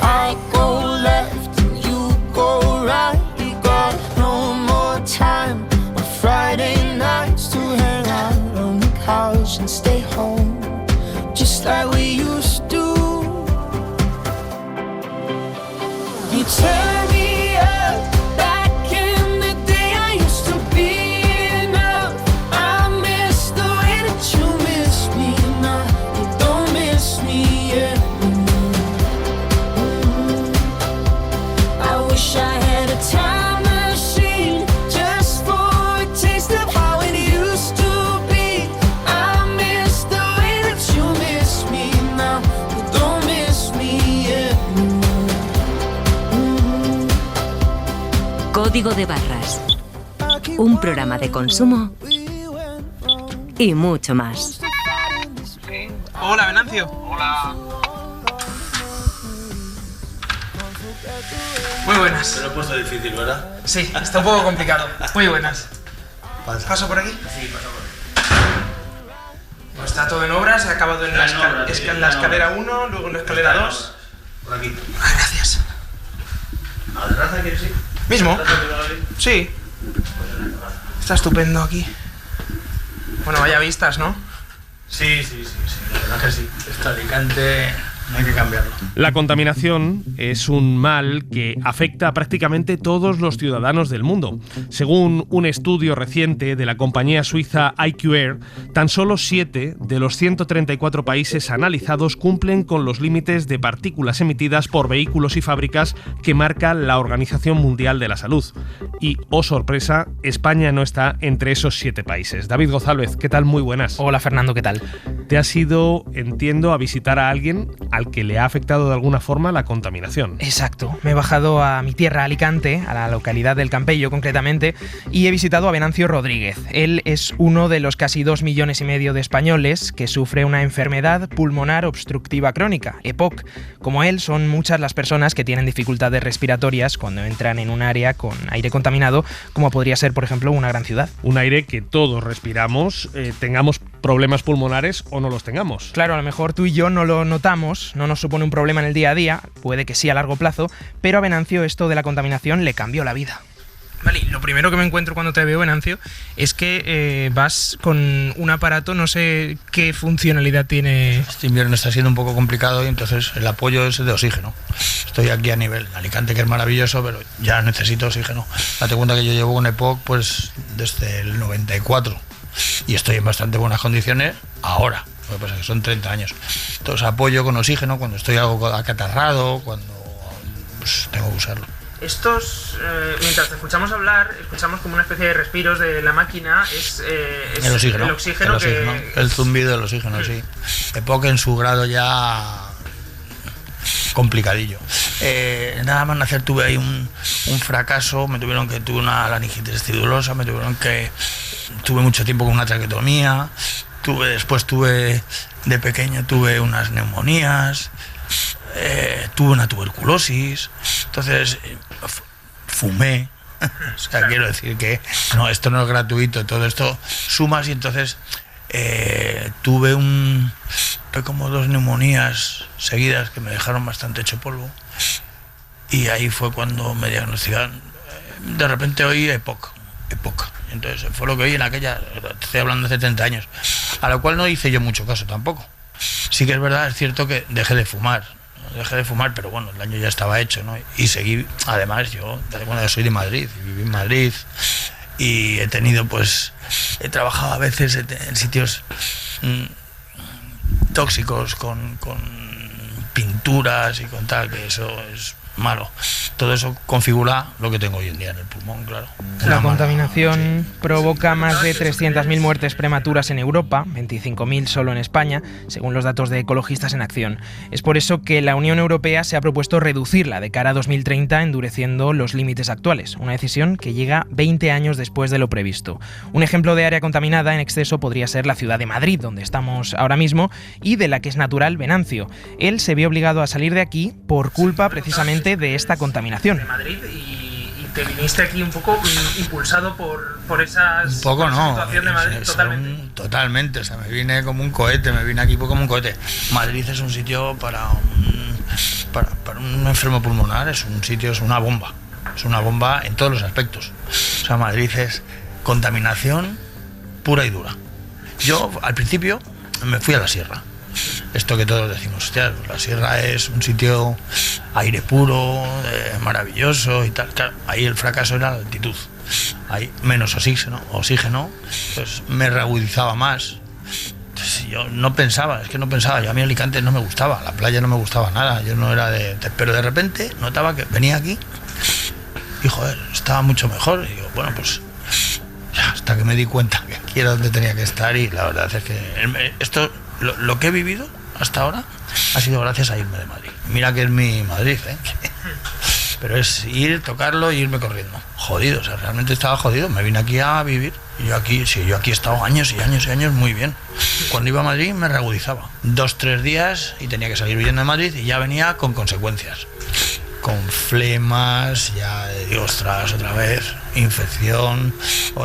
A: I go left and you go right. You got no more time on Friday nights to hang out on the couch and stay home, just like we used to. You turn me up back in
B: Código de Barras. Un programa de consumo y mucho más.
F: Hola, Venancio.
O: Hola.
F: Muy buenas.
O: Te lo he puesto difícil, ¿verdad?
F: Sí, está un poco complicado. Muy buenas. ¿Paso por aquí?
O: Sí, pasa por aquí.
F: Pues está todo en obra, se ha acabado en la escalera 1, luego en la escalera 2.
O: Por aquí.
F: Gracias.
O: ¿A la terraza quieres ir?
F: ¿Mismo? Sí. Está estupendo aquí. Bueno, vaya vistas, ¿no?
O: Sí. La verdad que sí. Este Alicante no hay que cambiarlo.
D: La contaminación es un mal que afecta a prácticamente todos los ciudadanos del mundo. Según un estudio reciente de la compañía suiza IQAir, tan solo 7 de los 134 países analizados cumplen con los límites de partículas emitidas por vehículos y fábricas que marca la Organización Mundial de la Salud. Y, oh sorpresa, España no está entre esos 7 países. David González, ¿qué tal? Muy buenas.
G: Hola, Fernando, ¿qué tal?
D: Te has ido, entiendo, a visitar a alguien al que le ha afectado de alguna forma la contaminación.
G: Exacto. Me he bajado a mi tierra, Alicante, a la localidad del Campello concretamente, y he visitado a Venancio Rodríguez. Él es uno de los casi 2,5 millones de españoles que sufre una enfermedad pulmonar obstructiva crónica, EPOC. Como él, son muchas las personas que tienen dificultades respiratorias cuando entran en un área con aire contaminado, como podría ser, por ejemplo, una gran ciudad.
D: Un aire que todos respiramos, tengamos problemas pulmonares o no los tengamos.
G: Claro, a lo mejor tú y yo no lo notamos, no nos supone un problema en el día a día, puede que sí a largo plazo, pero a Venancio esto de la contaminación le cambió la vida.
F: Vale, y lo primero que me encuentro cuando te veo, Venancio, es que vas con un aparato, no sé qué funcionalidad tiene.
O: Este invierno está siendo un poco complicado y entonces el apoyo es de oxígeno. Estoy aquí a nivel Alicante, que es maravilloso, pero ya necesito oxígeno. Date cuenta que yo llevo con EPOC pues desde el 94 y estoy en bastante buenas condiciones ahora. Lo que pasa es que son 30 años. Entonces apoyo con oxígeno cuando estoy algo acatarrado, cuando pues, tengo que usarlo.
F: Estos, mientras te escuchamos hablar, escuchamos como una especie de respiros de la máquina, es
O: el oxígeno, el zumbido del oxígeno, sí. EPOC en su grado ya complicadillo. Nada más nacer tuve ahí un fracaso, tuve una laringitis estridulosa, tuve mucho tiempo con una traqueotomía, después de pequeño tuve unas neumonías, tuve una tuberculosis, entonces fumé. O sea, quiero decir que no, esto no es gratuito, todo esto sumas y entonces tuve como 2 neumonías seguidas que me dejaron bastante hecho polvo y ahí fue cuando me diagnosticaron. De repente oí EPOC. Entonces fue lo que oí en aquella, estoy hablando de hace 30 años, a lo cual no hice yo mucho caso tampoco. Sí que es verdad, es cierto que dejé de fumar, pero bueno, el daño ya estaba hecho, ¿no? Y seguí, además yo soy de Madrid, viví en Madrid y he trabajado a veces en sitios tóxicos con pinturas y con tal, que eso es malo. Todo eso configura lo que tengo hoy en día en el pulmón, claro.
G: La contaminación provoca más de 300.000 muertes prematuras en Europa, 25.000 solo en España, según los datos de Ecologistas en Acción. Es por eso que la Unión Europea se ha propuesto reducirla de cara a 2030, endureciendo los límites actuales, una decisión que llega 20 años después de lo previsto. Un ejemplo de área contaminada en exceso podría ser la ciudad de Madrid, donde estamos ahora mismo, y de la que es natural Venancio. Él se vio obligado a salir de aquí por culpa precisamente de esta contaminación.
F: De Madrid y te viniste aquí un poco impulsado por esa situación de Madrid,
O: totalmente. O sea, me vine como un cohete, me vine aquí como un cohete. Madrid es un sitio para un enfermo pulmonar, es una bomba en todos los aspectos. O sea, Madrid es contaminación pura y dura. Yo al principio me fui a la sierra. Esto que todos decimos, hostia, la sierra es un sitio aire puro, maravilloso y tal. Claro, ahí el fracaso era la altitud. Hay menos oxígeno, pues me reagudizaba más. Entonces, yo no pensaba, yo a mí Alicante no me gustaba, la playa no me gustaba nada, yo no era pero de repente notaba que venía aquí y joder, estaba mucho mejor. Y digo, bueno, pues hasta que me di cuenta que aquí era donde tenía que estar y la verdad es que lo que he vivido hasta ahora ha sido gracias a irme de Madrid. Mira que es mi Madrid, pero es ir, tocarlo y irme corriendo. jodido, o sea, realmente estaba jodido. Me vine aquí a vivir y yo aquí he estado años y años y años muy bien. Cuando iba a Madrid me reagudizaba. 2-3 días y tenía que salir huyendo de Madrid y ya venía con consecuencias. Con flemas, ya digo, ostras, otra vez, infección.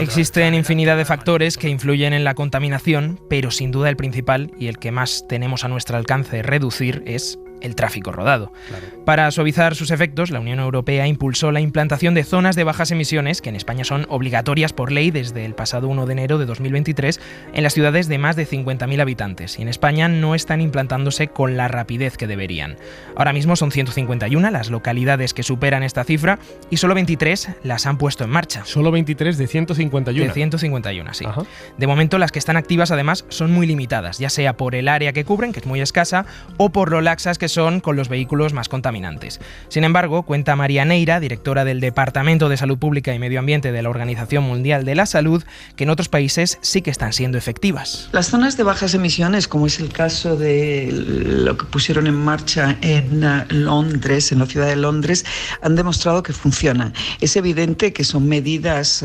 G: Existen infinidad de factores que influyen en la contaminación, pero sin duda el principal y el que más tenemos a nuestro alcance reducir es el tráfico rodado. Claro. Para suavizar sus efectos, la Unión Europea impulsó la implantación de zonas de bajas emisiones, que en España son obligatorias por ley desde el pasado 1 de enero de 2023, en las ciudades de más de 50.000 habitantes. Y en España no están implantándose con la rapidez que deberían. Ahora mismo son 151 las localidades que superan esta cifra y solo 23 las han puesto en marcha.
D: Solo 23 de 151.
G: De 151, sí.
D: Ajá.
G: De momento las que están activas además son muy limitadas, ya sea por el área que cubren, que es muy escasa, o por lo laxas que son con los vehículos más contaminantes. Sin embargo, cuenta María Neira, directora del Departamento de Salud Pública y Medio Ambiente de la Organización Mundial de la Salud, que en otros países sí que están siendo efectivas.
H: Las zonas de bajas emisiones, como es el caso de lo que pusieron en marcha en Londres, en la ciudad de Londres, han demostrado que funcionan. Es evidente que son medidas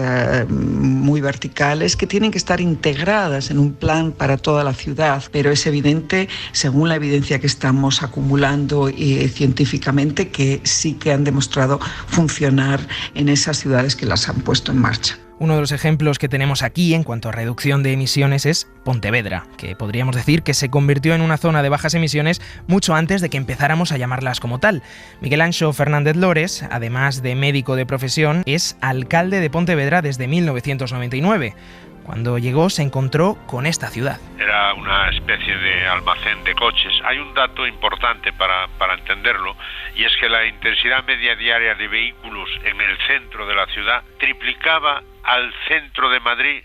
H: muy verticales que tienen que estar integradas en un plan para toda la ciudad, pero es evidente, según la evidencia que estamos acumulando científicamente, que sí que han demostrado funcionar en esas ciudades que las han puesto en marcha.
G: Uno de los ejemplos que tenemos aquí en cuanto a reducción de emisiones es Pontevedra, que podríamos decir que se convirtió en una zona de bajas emisiones mucho antes de que empezáramos a llamarlas como tal. Miguel Anxo Fernández Lores, además de médico de profesión, es alcalde de Pontevedra desde 1999. Cuando llegó se encontró con esta ciudad.
I: Era una especie de almacén de coches. Hay un dato importante para entenderlo, y es que la intensidad media diaria de vehículos en el centro de la ciudad triplicaba al centro de Madrid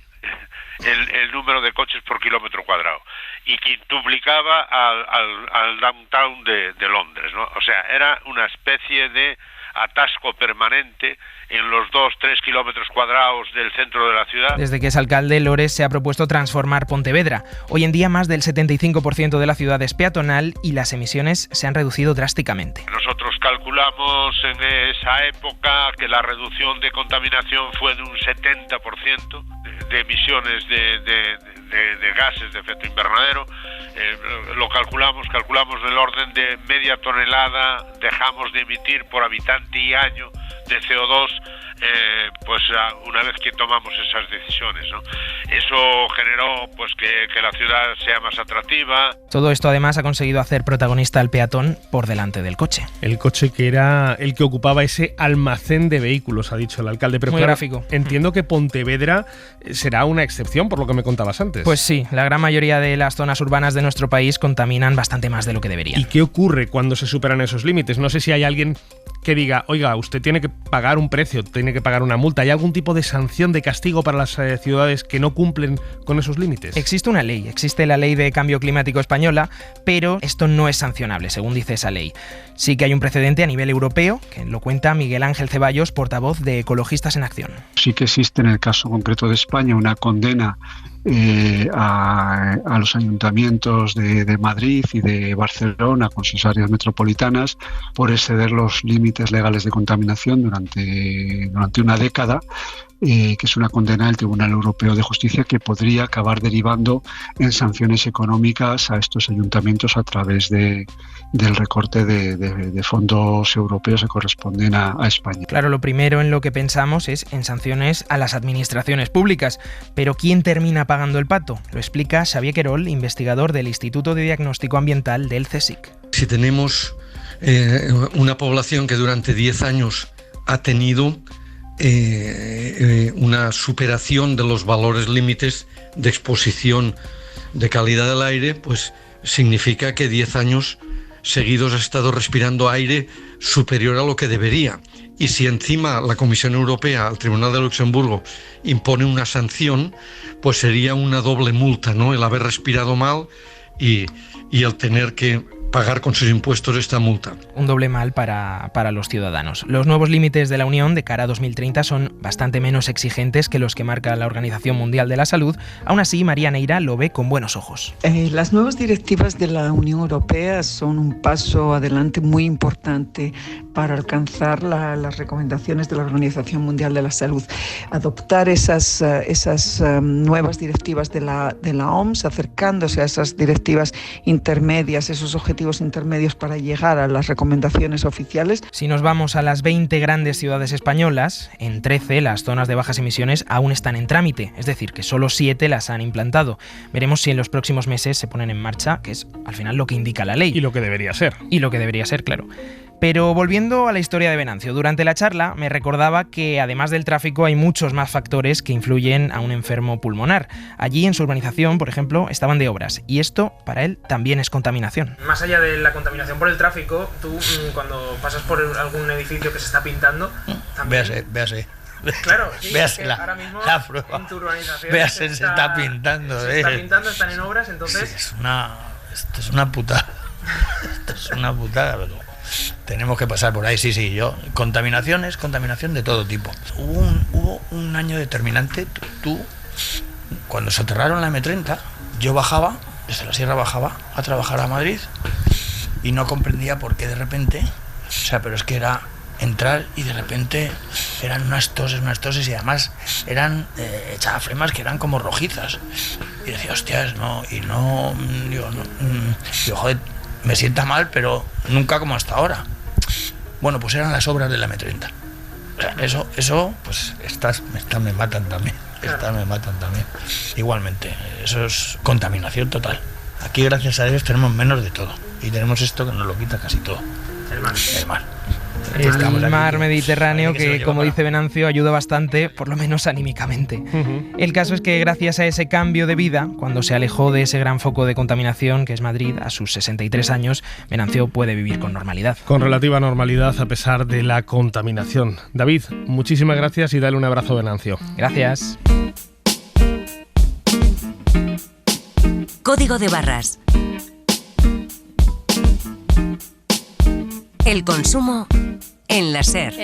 I: el número de coches por kilómetro cuadrado y quintuplicaba al downtown de Londres, ¿no? O sea, era una especie de atasco permanente en los 2-3 kilómetros cuadrados del centro de la ciudad.
G: Desde que es alcalde, Lores se ha propuesto transformar Pontevedra. Hoy en día más del 75% de la ciudad es peatonal y las emisiones se han reducido drásticamente.
I: Nosotros calculamos en esa época que la reducción de contaminación fue de un 70% de emisiones de gases de efecto invernadero. Lo calculamos del orden de media tonelada dejamos de emitir por habitante y año de CO2, pues una vez que tomamos esas decisiones, ¿no? Eso generó pues que la ciudad sea más atractiva.
G: Todo esto además ha conseguido hacer protagonista al peatón por delante del coche.
D: El coche que era el que ocupaba ese almacén de vehículos, ha dicho el alcalde. Pero
G: muy
D: claro,
G: gráfico.
D: Entiendo que Pontevedra será una excepción por lo que me contabas antes.
G: Pues sí, la gran mayoría de las zonas urbanas de nuestro país contaminan bastante más de lo que deberían.
D: ¿Y qué ocurre cuando se superan esos límites? No sé si hay alguien que diga, oiga, usted tiene que pagar un precio, tiene que pagar una multa. ¿Hay algún tipo de sanción, de castigo para las ciudades que no cumplen con esos límites?
G: Existe una ley, existe la Ley de Cambio Climático Española, pero esto no es sancionable, según dice esa ley. Sí que hay un precedente a nivel europeo, que lo cuenta Miguel Ángel Ceballos, portavoz de Ecologistas en Acción.
J: Sí que existe en el caso concreto de España una condena a los ayuntamientos de Madrid y de Barcelona con sus áreas metropolitanas por exceder los límites legales de contaminación durante una década, que es una condena del Tribunal Europeo de Justicia que podría acabar derivando en sanciones económicas a estos ayuntamientos a través del recorte de fondos europeos que corresponden a España.
G: Claro, lo primero en lo que pensamos es en sanciones a las administraciones públicas, pero ¿quién termina pagando el pato? Lo explica Xavier Querol, investigador del Instituto de Diagnóstico Ambiental del CSIC.
K: Si tenemos una población que durante 10 años ha tenido una superación de los valores límites de exposición de calidad del aire, pues significa que 10 años seguidos ha estado respirando aire superior a lo que debería. Y si encima la Comisión Europea, el Tribunal de Luxemburgo, impone una sanción, pues sería una doble multa, ¿no? El haber respirado mal y el tener que pagar con sus impuestos esta multa.
G: Un doble mal para los ciudadanos. Los nuevos límites de la Unión de cara a 2030 son bastante menos exigentes que los que marca la Organización Mundial de la Salud. Aún así, María Neira lo ve con buenos ojos.
H: Las nuevas directivas de la Unión Europea son un paso adelante muy importante para alcanzar las recomendaciones de la Organización Mundial de la Salud. Adoptar esas nuevas directivas de la OMS, acercándose a esas directivas intermedias, esos objetivos intermedios para llegar a las recomendaciones oficiales.
G: Si nos vamos a las 20 grandes ciudades españolas, en 13 las zonas de bajas emisiones aún están en trámite, es decir, que solo 7 las han implantado. Veremos si en los próximos meses se ponen en marcha, que es al final lo que indica la ley.
D: Y lo que debería ser.
G: Y lo que debería ser, claro. Pero volviendo a la historia de Venancio, durante la charla me recordaba que además del tráfico hay muchos más factores que influyen a un enfermo pulmonar. Allí en su urbanización, por ejemplo, estaban de obras y esto para él también es contaminación. Más allá de la contaminación por el tráfico, tú cuando pasas por algún edificio que se está pintando...
O: Véase.
G: Claro, sí,
O: véase
G: es que ahora mismo
O: la prueba.
G: En tu urbanización
O: véase, se está pintando.
G: Se está pintando, están en obras, entonces...
O: Sí, esto es una putada. Esto es una putada, pero... tenemos que pasar por ahí, sí, yo. Contaminación de todo tipo. Hubo un año determinante, cuando soterraron la M30, yo bajaba, desde la sierra bajaba a trabajar a Madrid y no comprendía por qué de repente, pero es que era entrar y de repente eran unas toses y además eran chaflemas que eran como rojizas. Y decía, hostias, digo, joder, me sienta mal, pero nunca como hasta ahora. Bueno, pues eran las obras de la M30. O sea, eso pues estas me matan también. Estas me matan también. Igualmente, eso es contaminación total. Aquí, gracias a Dios, tenemos menos de todo. Y tenemos esto que nos lo quita casi todo. El mar.
G: El mar Mediterráneo que, como dice Venancio, ayuda bastante, por lo menos anímicamente. El caso es que gracias a ese cambio de vida, cuando se alejó de ese gran foco de contaminación que es Madrid, a sus 63 años, Venancio puede vivir con normalidad.
D: Con relativa normalidad a pesar de la contaminación. David, muchísimas gracias y dale un abrazo a Venancio.
G: Gracias.
B: Código de barras. El consumo en la SER.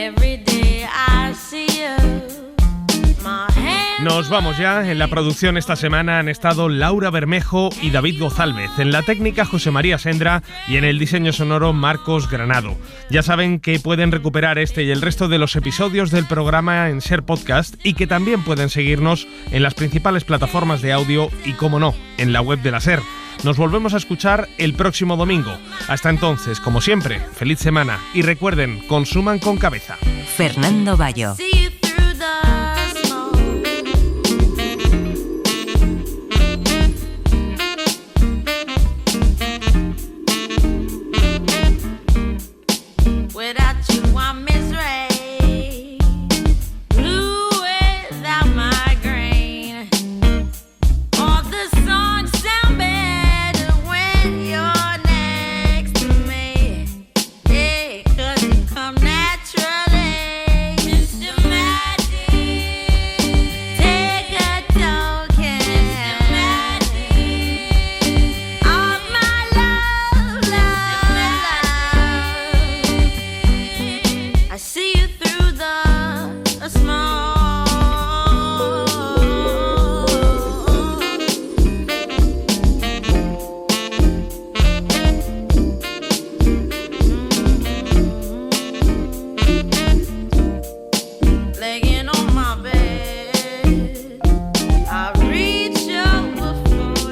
D: Nos vamos ya. En la producción esta semana han estado Laura Bermejo y David Gozálvez. En la técnica José María Sendra y en el diseño sonoro Marcos Granado. Ya saben que pueden recuperar este y el resto de los episodios del programa en SER Podcast y que también pueden seguirnos en las principales plataformas de audio y, como no, en la web de la SER. Nos volvemos a escuchar el próximo domingo. Hasta entonces, como siempre, feliz semana y recuerden, consuman con cabeza.
B: Fernando Bayo.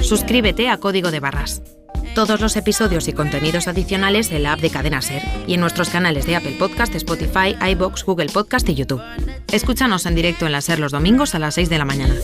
E: Suscríbete a Código de Barras. Todos los episodios y contenidos adicionales en la app de Cadena SER y en nuestros canales de Apple Podcast, Spotify, iVoox, Google Podcast y YouTube. Escúchanos en directo en la SER los domingos a las 6 de la mañana.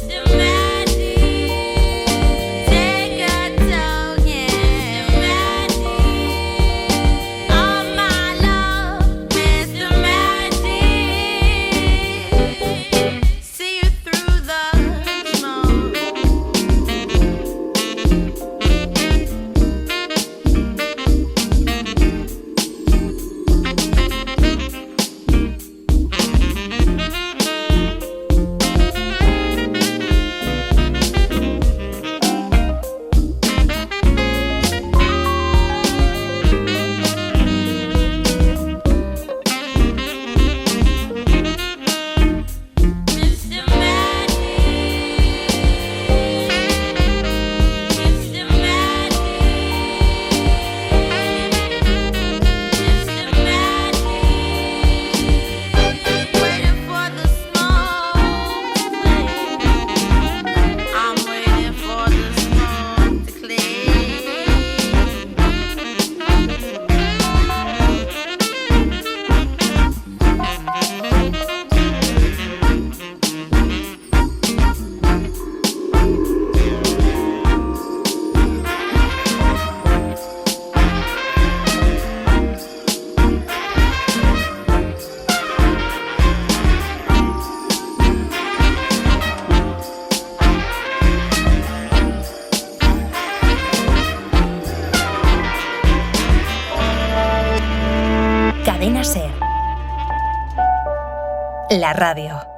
B: Cadena SER. La radio.